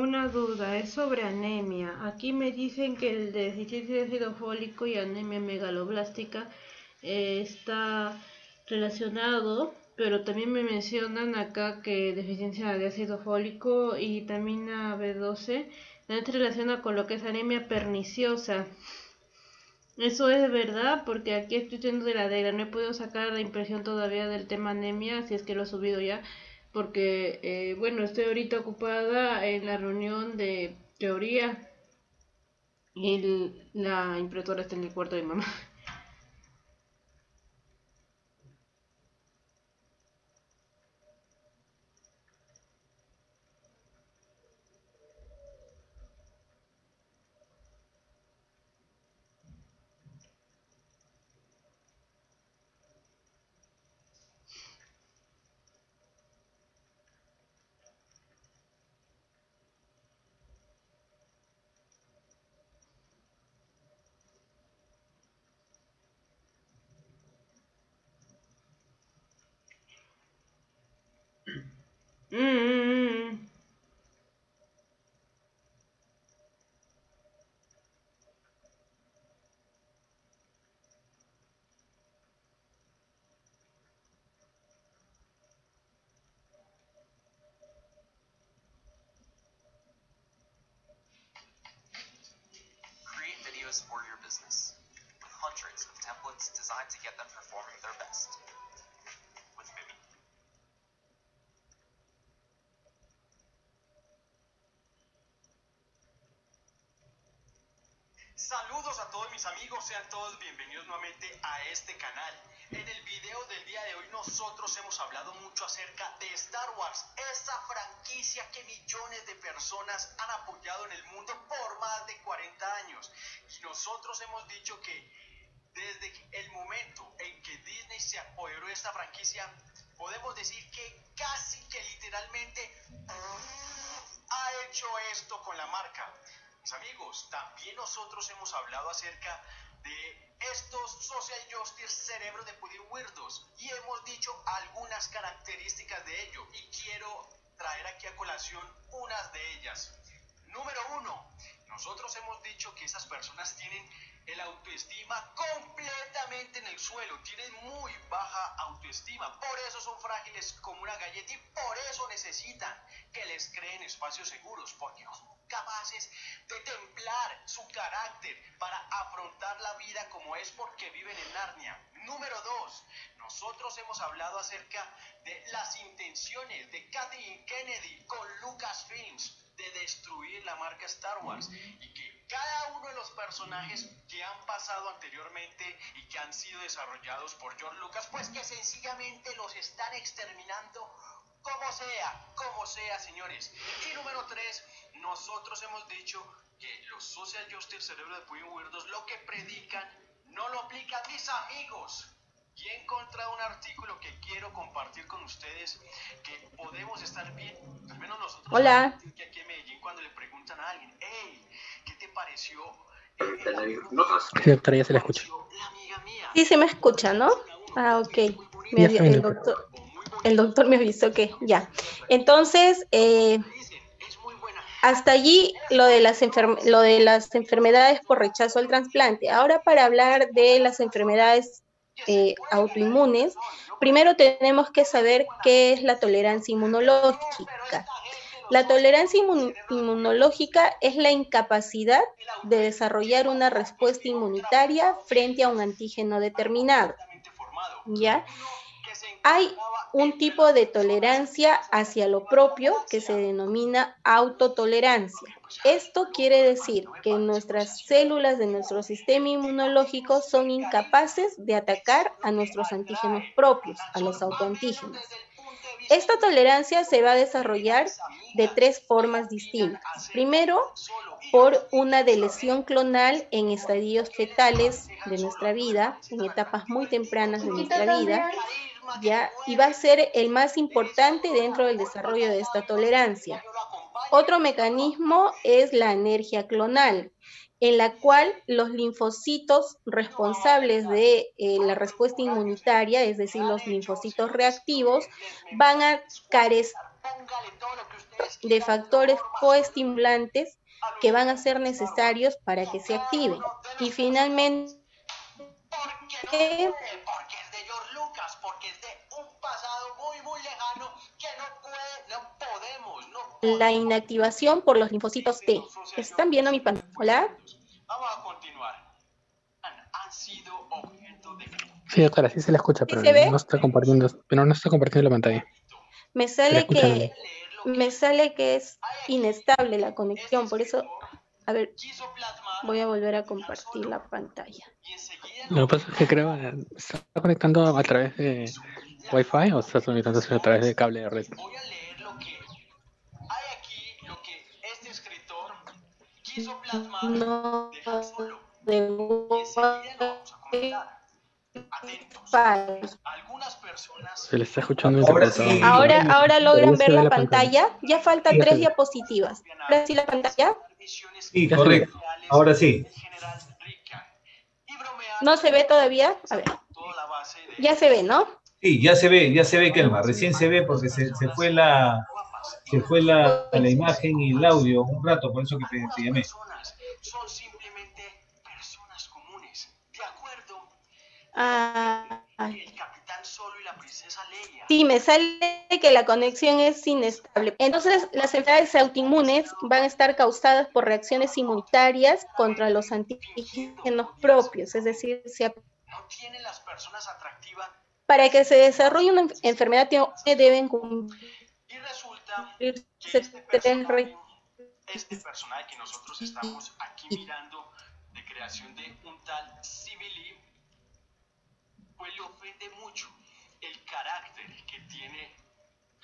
Una duda, es sobre anemia. Aquí me dicen que el deficiencia de ácido fólico y anemia megaloblástica está relacionado, pero también me mencionan acá que deficiencia de ácido fólico y vitamina B12 también se relaciona con lo que es anemia perniciosa. Eso es verdad, porque aquí estoy viendo de la no he podido sacar la impresión todavía del tema anemia, si es que lo he subido ya, porque bueno, estoy ahorita ocupada en la reunión de teoría y la impresora está en el cuarto de mi mamá. Create videos for your business with hundreds of templates designed to get them performing their best. With Vimeo. Saludos a todos mis amigos, sean todos bienvenidos nuevamente a este canal. En el video del día de hoy nosotros hemos hablado mucho acerca de Star Wars, esa franquicia que millones de personas han apoyado en el mundo por más de 40 años. Y nosotros hemos dicho que desde el momento en que Disney se apoderó de esta franquicia, podemos decir que casi que literalmente ha hecho esto con la marca. Mis amigos, también nosotros hemos hablado acerca de estos Social Justice cerebros de Pudding Weirdos y hemos dicho algunas características de ello y quiero traer aquí a colación unas de ellas. Número 1, nosotros hemos dicho que esas personas tienen el autoestima completamente en el suelo, tienen muy baja autoestima, por eso son frágiles como una galleta y por eso necesitan que les creen espacios seguros, porque no son capaces de templar su carácter para afrontar la vida como es porque viven en Narnia. Número 2, nosotros hemos hablado acerca de las intenciones de Kathleen Kennedy con Lucasfilms de destruir la marca Star Wars y que cada uno de los personajes que han pasado anteriormente y que han sido desarrollados por George Lucas, pues que sencillamente los están exterminando como sea, señores. Y número 3, nosotros hemos dicho que los Social Justice cerebro de Pudding Weirdos lo que predican no lo aplican mis amigos. Y he encontrado un artículo que quiero compartir con ustedes, que podemos estar bien, al menos nosotros. Hola. Que aquí en Medellín cuando le preguntan a alguien, hey, ¿qué te pareció? Sí, doctora, ya se la escucha. La amiga mía. Sí, se me escucha, ¿no? Ah, ok. El doctor me avisó que ya. Entonces, hasta allí lo de las enfermedades por rechazo al trasplante. Ahora para hablar de las enfermedades autoinmunes, primero tenemos que saber qué es la tolerancia inmunológica. La tolerancia inmunológica es la incapacidad de desarrollar una respuesta inmunitaria frente a un antígeno determinado. ¿Ya? Hay un tipo de tolerancia hacia lo propio que se denomina autotolerancia. Esto quiere decir que nuestras células de nuestro sistema inmunológico son incapaces de atacar a nuestros antígenos propios, a los autoantígenos. Esta tolerancia se va a desarrollar de 3 formas distintas. Primero, por una delesión clonal en estadios fetales de nuestra vida, en etapas muy tempranas de nuestra vida, ¿ya? Y va a ser el más importante dentro del desarrollo de esta tolerancia. Otro mecanismo es la anergia clonal, en la cual los linfocitos responsables de la respuesta inmunitaria, es decir, los linfocitos reactivos, van a de factores coestimulantes que van a ser necesarios para que se activen. Y finalmente, porque es de George Lucas, porque es de un pasado muy lejano que no podemos. La inactivación por los linfocitos T. ¿Están viendo mi pantalla? ¿Hola? Vamos a continuar. Han sido objeto de... Sí, doctora, sí se la escucha, ¿Sí pero se ve? no está compartiendo la pantalla. Me Se la sale escucha bien. que es inestable la conexión, por eso, a ver, voy a volver a compartir la pantalla. Lo que pasa es que creo ¿está conectando a través de Wi-Fi o está conectándose a través de cable de red? Voy a leer lo que hay aquí, lo que este escritor quiso plasmar No de Han Solo. de Y enseguida lo vamos a comentar. Atentos. Wi-Fi. Algunas personas... Se le está escuchando Ahora interpretado. sí. Ahora logran ver la pantalla. pantalla. Ya faltan Sí, ya se 3 ve. diapositivas. Ahora sí la pantalla. Sí, Ya se correcto. Ahora sí. ¿No se ve todavía? A ver. Ya se ve, ¿no? Sí, ya se ve, Kelma. Recién se ve porque se fue la imagen y el audio un rato, por eso que te llamé. Son simplemente personas comunes, de acuerdo. El capitán Solo y la princesa Leia. Sí, me sale que la conexión es inestable. Entonces, las enfermedades autoinmunes van a estar causadas por reacciones inmunitarias contra los antígenos propios, es decir, no tienen las personas atractivas. Para que se desarrolle una enfermedad deben cumplirse Y resulta que este personaje que nosotros estamos aquí mirando de creación de un tal Civili, pues le ofende mucho el carácter que tiene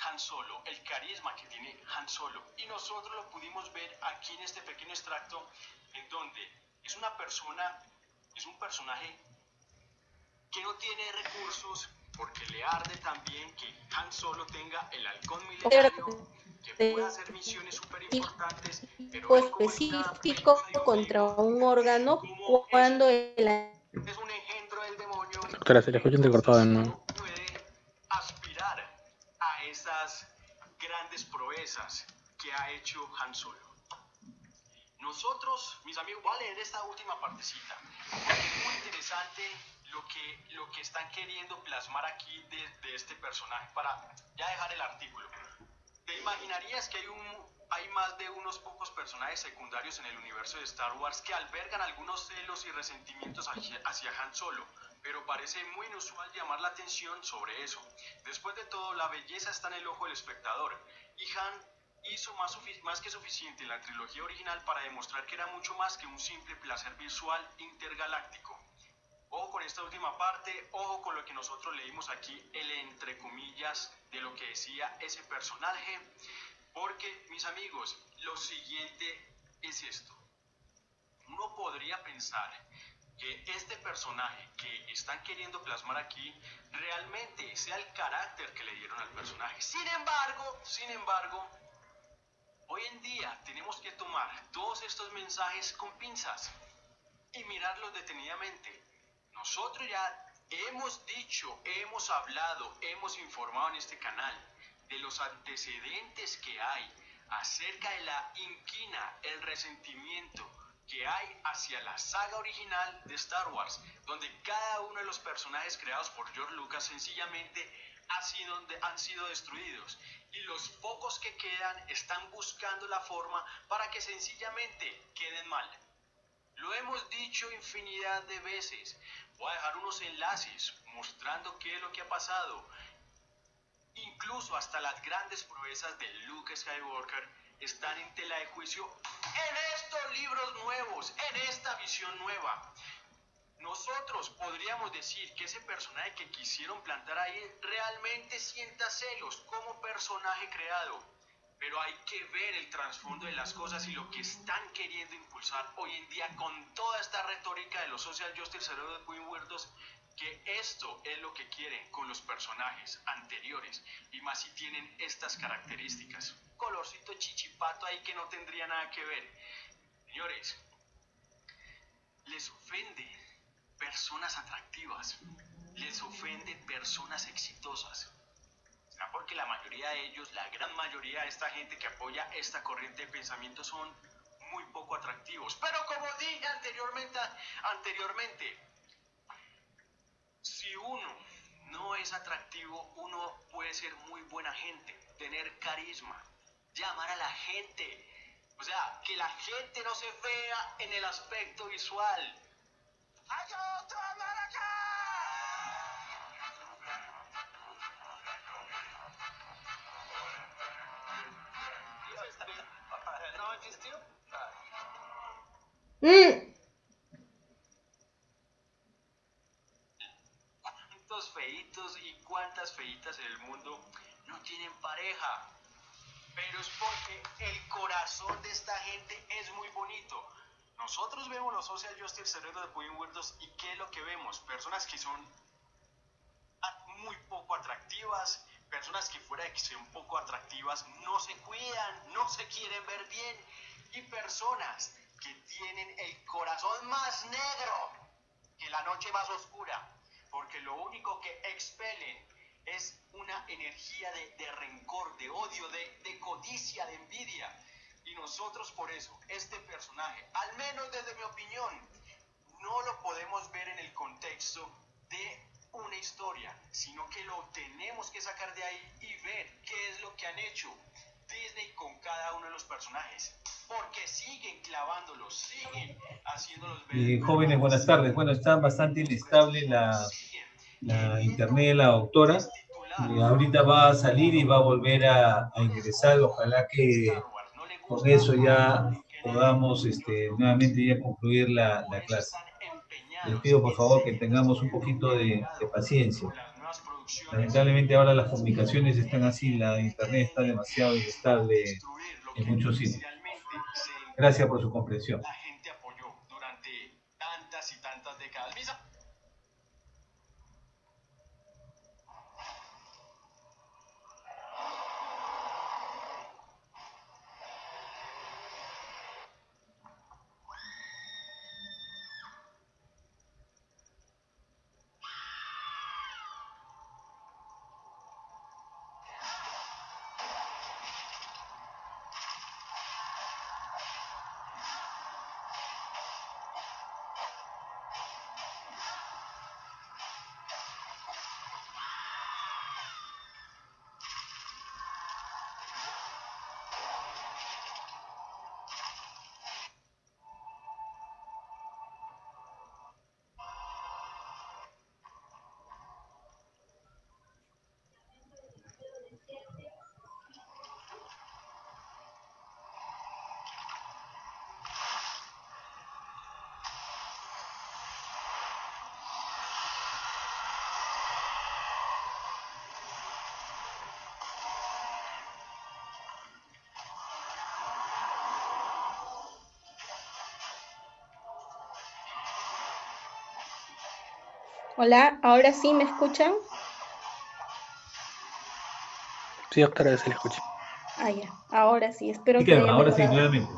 Han Solo, el carisma que tiene Han Solo. Y nosotros lo pudimos ver aquí en este pequeño extracto, en donde es una persona, es un personaje que no tiene recursos, porque le arde también que Han Solo tenga el halcón milenario, que pueda hacer misiones súper importantes, pero específico contra un órgano cuando es un engendro del demonio. Doctora, se le escucha entrecortado de nuevo. No puede aspirar a esas grandes proezas que ha hecho Han Solo. Nosotros, mis amigos, voy a leer esta última partecita, porque es muy interesante lo que están queriendo plasmar aquí de este personaje, para ya dejar el artículo. ¿Te imaginarías que hay más de unos pocos personajes secundarios en el universo de Star Wars que albergan algunos celos y resentimientos hacia Han Solo? Pero parece muy inusual llamar la atención sobre eso. Después de todo, la belleza está en el ojo del espectador, y Han hizo más que suficiente en la trilogía original para demostrar que era mucho más que un simple placer visual intergaláctico. Ojo con esta última parte, ojo con lo que nosotros leímos aquí, el entre comillas de lo que decía ese personaje, porque, mis amigos, lo siguiente es esto. Uno podría pensar que este personaje que están queriendo plasmar aquí realmente sea el carácter que le dieron al personaje. Sin embargo, hoy en día tenemos que tomar todos estos mensajes con pinzas y mirarlos detenidamente. Nosotros ya hemos dicho, hemos hablado, hemos informado en este canal de los antecedentes que hay acerca de la inquina, el resentimiento que hay hacia la saga original de Star Wars, donde cada uno de los personajes creados por George Lucas sencillamente han sido destruidos, y los pocos que quedan están buscando la forma para que sencillamente queden mal. Lo hemos dicho infinidad de veces. Voy a dejar unos enlaces mostrando qué es lo que ha pasado. Incluso hasta las grandes proezas de Luke Skywalker están en tela de juicio en estos libros nuevos, en esta visión nueva. Nosotros podríamos decir que ese personaje que quisieron plantar ahí realmente sienta celos como personaje creado. Pero hay que ver el trasfondo de las cosas y lo que están queriendo impulsar hoy en día con toda esta retórica de los social justice heroes muy muertos, que esto es lo que quieren con los personajes anteriores, y más si tienen estas características. Colorcito chichipato ahí que no tendría nada que ver. Señores, les ofende personas atractivas, les ofende personas exitosas. Porque la mayoría de ellos, la gran mayoría de esta gente que apoya esta corriente de pensamiento son muy poco atractivos. Pero como dije anteriormente, si uno no es atractivo, uno puede ser muy buena gente, tener carisma, llamar a la gente. O sea, que la gente no se vea en el aspecto visual. ¡Hay otro América! ¿No existió? ¿Cuántos feitos y cuántas feitas en el mundo no tienen pareja? Pero es porque el corazón de esta gente es muy bonito. Nosotros vemos los social justice cerebros de Pudding Weirdos y ¿qué es lo que vemos? Personas que son muy poco atractivas, personas que fuera de que sean poco atractivas no se cuidan, no se quieren ver bien, y personas que tienen el corazón más negro que la noche más oscura, porque lo único que expelen es una energía de rencor, de odio, de codicia, de envidia. Y nosotros por eso, este personaje, al menos desde mi opinión, no lo podemos ver en el contexto de una historia, sino que lo tenemos que sacar de ahí y ver qué es lo que han hecho Disney con cada uno de los personajes, porque siguen clavándolos, siguen haciéndolos ver. Jóvenes, buenas tardes. Bueno, está bastante inestable la internet de la doctora. Ahorita va a salir y va a volver a ingresar. Ojalá que con eso ya podamos nuevamente ya concluir la clase. Les pido por favor que tengamos un poquito de paciencia. Lamentablemente ahora las comunicaciones están así, la internet está demasiado inestable en muchos sitios. Gracias por su comprensión. La gente apoyó durante tantas y tantas décadas. Hola, ¿ahora sí me escuchan? Sí, doctora, se le escucha. Ah, ya, ahora sí, espero sí, que haya ahora mejorado. sí, nuevamente.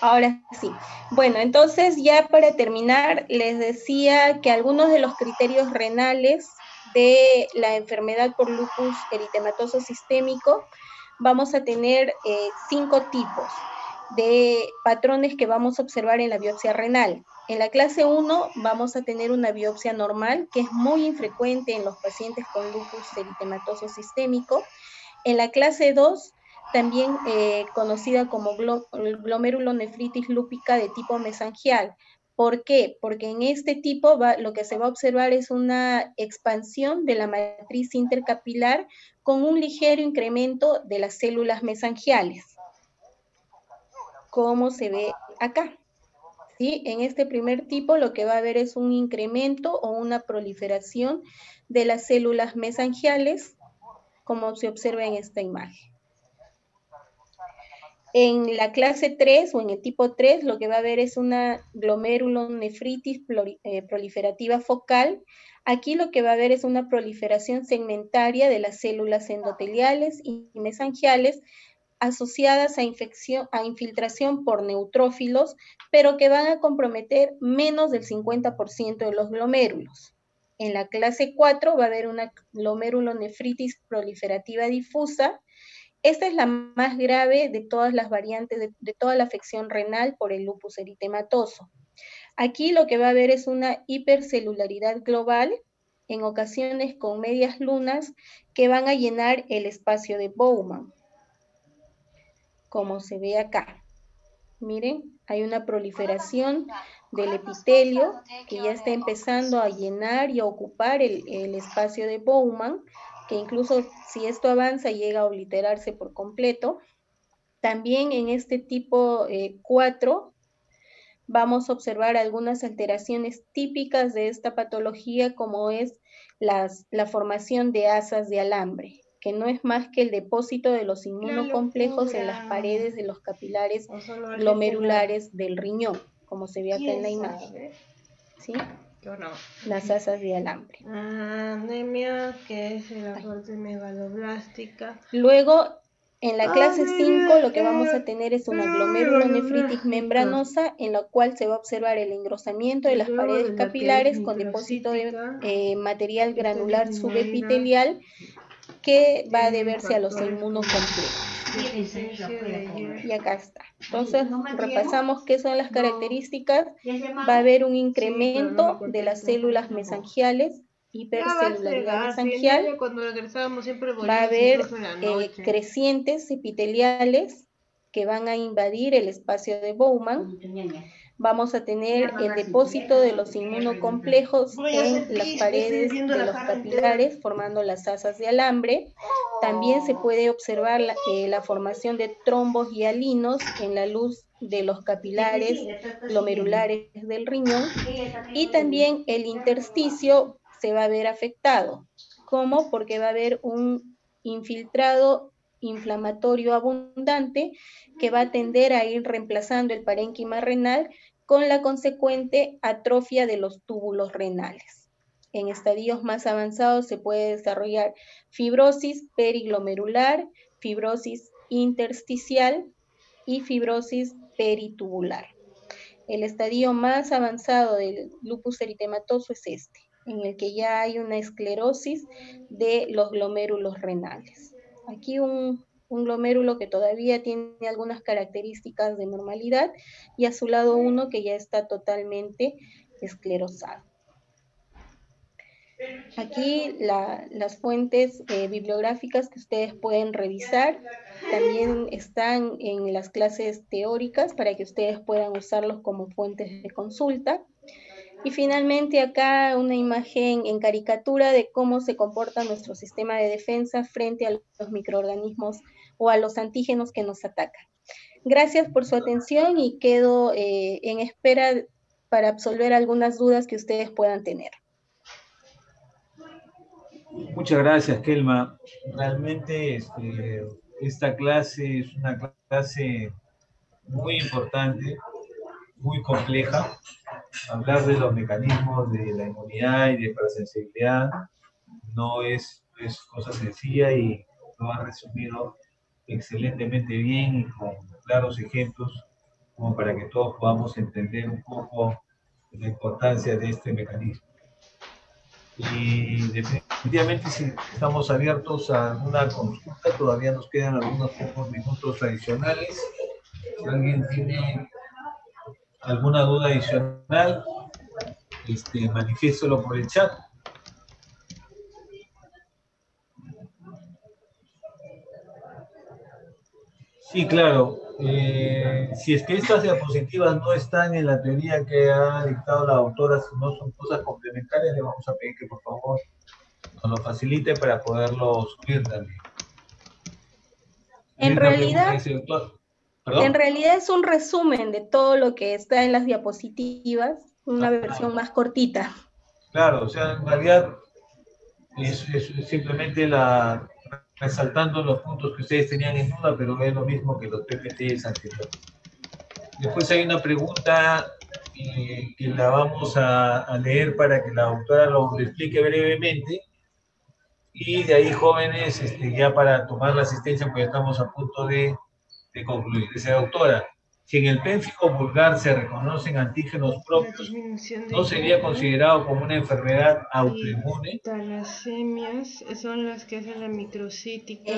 Ahora sí. Bueno, entonces ya para terminar, les decía que algunos de los criterios renales de la enfermedad por lupus eritematoso sistémico, vamos a tener 5 tipos de patrones que vamos a observar en la biopsia renal. En la clase 1 vamos a tener una biopsia normal, que es muy infrecuente en los pacientes con lupus eritematoso sistémico. En la clase 2, también conocida como glomerulonefritis lúpica de tipo mesangial. ¿Por qué? Porque en este tipo lo que se va a observar es una expansión de la matriz intercapilar con un ligero incremento de las células mesangiales, como se ve acá. ¿Sí? En este primer tipo lo que va a haber es un incremento o una proliferación de las células mesangiales, como se observa en esta imagen. En la clase 3 o en el tipo 3 lo que va a haber es una glomerulonefritis proliferativa focal. Aquí lo que va a haber es una proliferación segmentaria de las células endoteliales y mesangiales asociadas a infiltración por neutrófilos, pero que van a comprometer menos del 50% de los glomérulos. En la clase 4 va a haber una glomerulonefritis proliferativa difusa. Esta es la más grave de todas las variantes, de toda la afección renal por el lupus eritematoso. Aquí lo que va a haber es una hipercelularidad global, en ocasiones con medias lunas, que van a llenar el espacio de Bowman, como se ve acá. Miren, hay una proliferación del epitelio que ya está empezando a llenar y a ocupar el espacio de Bowman, que incluso si esto avanza llega a obliterarse por completo. También en este tipo 4 vamos a observar algunas alteraciones típicas de esta patología, como es la formación de asas de alambre, que no es más que el depósito de los inmunocomplejos en las paredes de los capilares glomerulares del riñón, como se ve acá en la imagen. ¿Sí? Las asas de alambre. Anemia, que es la fuerte megaloblástica. Luego, en la clase 5 lo que vamos a tener es una glomerulonefritis membranosa, en la cual se va a observar el engrosamiento de las paredes capilares con depósito de material granular subepitelial que va a deberse a los inmunocomplejos. Y acá está. Entonces, repasamos qué son las características. Va a haber un incremento de las células mesangiales, hipercelularidad mesangial. Va a haber crecientes epiteliales que van a invadir el espacio de Bowman. Vamos a tener el depósito de los inmunocomplejos en las paredes de los capilares, formando las asas de alambre. También se puede observar la formación de trombos hialinos en la luz de los capilares glomerulares del riñón. Y también el intersticio se va a ver afectado. ¿Cómo? Porque va a haber un infiltrado inflamatorio abundante que va a tender a ir reemplazando el parénquima renal con la consecuente atrofia de los túbulos renales. En estadios más avanzados se puede desarrollar fibrosis periglomerular, fibrosis intersticial y fibrosis peritubular. El estadio más avanzado del lupus eritematoso es este, en el que ya hay una esclerosis de los glomérulos renales. Aquí un glomérulo que todavía tiene algunas características de normalidad y a su lado uno que ya está totalmente esclerosado. Aquí las fuentes bibliográficas que ustedes pueden revisar también están en las clases teóricas para que ustedes puedan usarlos como fuentes de consulta. Y finalmente acá una imagen en caricatura de cómo se comporta nuestro sistema de defensa frente a los microorganismos o a los antígenos que nos atacan. Gracias por su atención y quedo en espera para absolver algunas dudas que ustedes puedan tener. Muchas gracias, Kelma. Realmente esta clase es una clase muy importante, muy compleja. Hablar de los mecanismos de la inmunidad y de parasensibilidad no es cosa sencilla y lo ha resumido excelentemente bien y con claros ejemplos como para que todos podamos entender un poco la importancia de este mecanismo. Y definitivamente si estamos abiertos a alguna consulta, todavía nos quedan algunos pocos minutos adicionales. Si alguien tiene alguna duda adicional, manifiéstelo por el chat. Sí, claro. Si es que estas diapositivas no están en la teoría que ha dictado la doctora, si no son cosas complementarias, le vamos a pedir que por favor nos lo facilite para poderlo subir también. En realidad es un resumen de todo lo que está en las diapositivas, una versión más cortita. Claro, o sea, en realidad es simplemente resaltando los puntos que ustedes tenían en duda, pero es lo mismo que los PPTs anteriores. Después hay una pregunta que la vamos a leer para que la doctora lo explique brevemente. Y de ahí, jóvenes, ya para tomar la asistencia, porque estamos a punto de concluir. Dice, doctora, Si en el pérfido vulgar se reconocen antígenos propios, ¿no sería considerado como una enfermedad autoinmune? Talasemias son las que hacen la microcítica,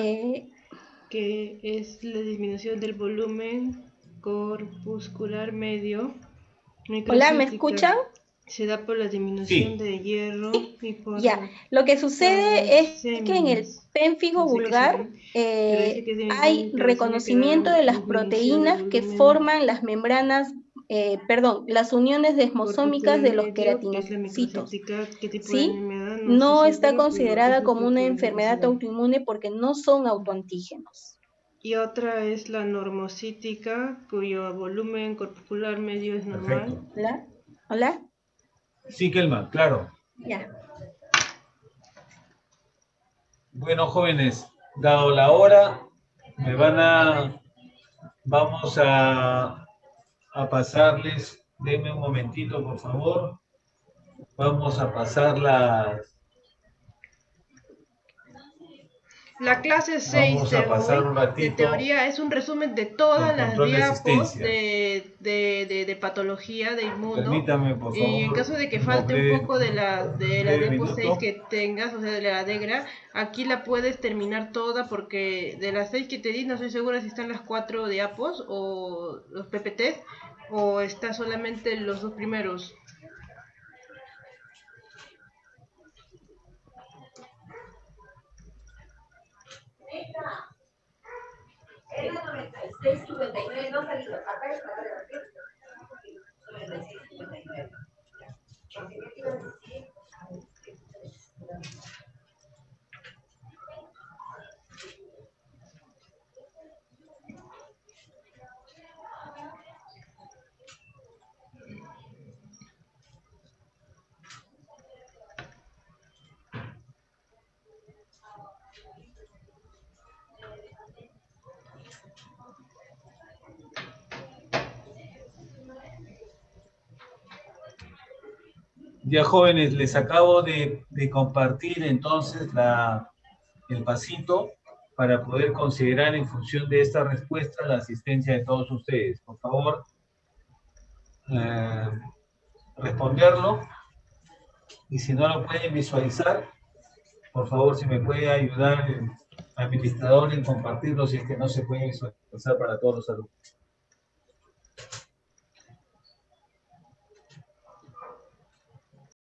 que es la disminución del volumen corpuscular medio. Hola, ¿me escuchan? Se da por la disminución de hierro y por ya. Lo que sucede es que en el pénfigo vulgar hay reconocimiento de las proteínas que forman las membranas, las uniones desmosómicas de los queratinocitos. ¿Sí? No está considerada como una enfermedad autoinmune porque no son autoantígenos. Y otra es la normocítica, cuyo volumen corpuscular medio es normal. Perfecto. ¿Hola? ¿Hola? Sí, Kelma, claro. Ya. Bueno, jóvenes, dado la hora, vamos a pasarles, denme un momentito, por favor. Vamos a pasar la clase 6 de teoría es un resumen de todas las diapos de patología de inmuno. Permítame, por favor. Y en caso de que falte un poco de la diapo 6 que tengas, o sea, de la DEGRA, aquí la puedes terminar toda porque de las 6 que te di no estoy segura si están las 4 diapos o los PPTs o está solamente los 2 primeros. Es la 9659, no salió. Acá está la 9659. Ya, jóvenes, les acabo de compartir entonces el pasito para poder considerar en función de esta respuesta la asistencia de todos ustedes. Por favor, responderlo. Y si no lo pueden visualizar, por favor, si me puede ayudar el administrador en compartirlo si es que no se puede visualizar para todos los alumnos.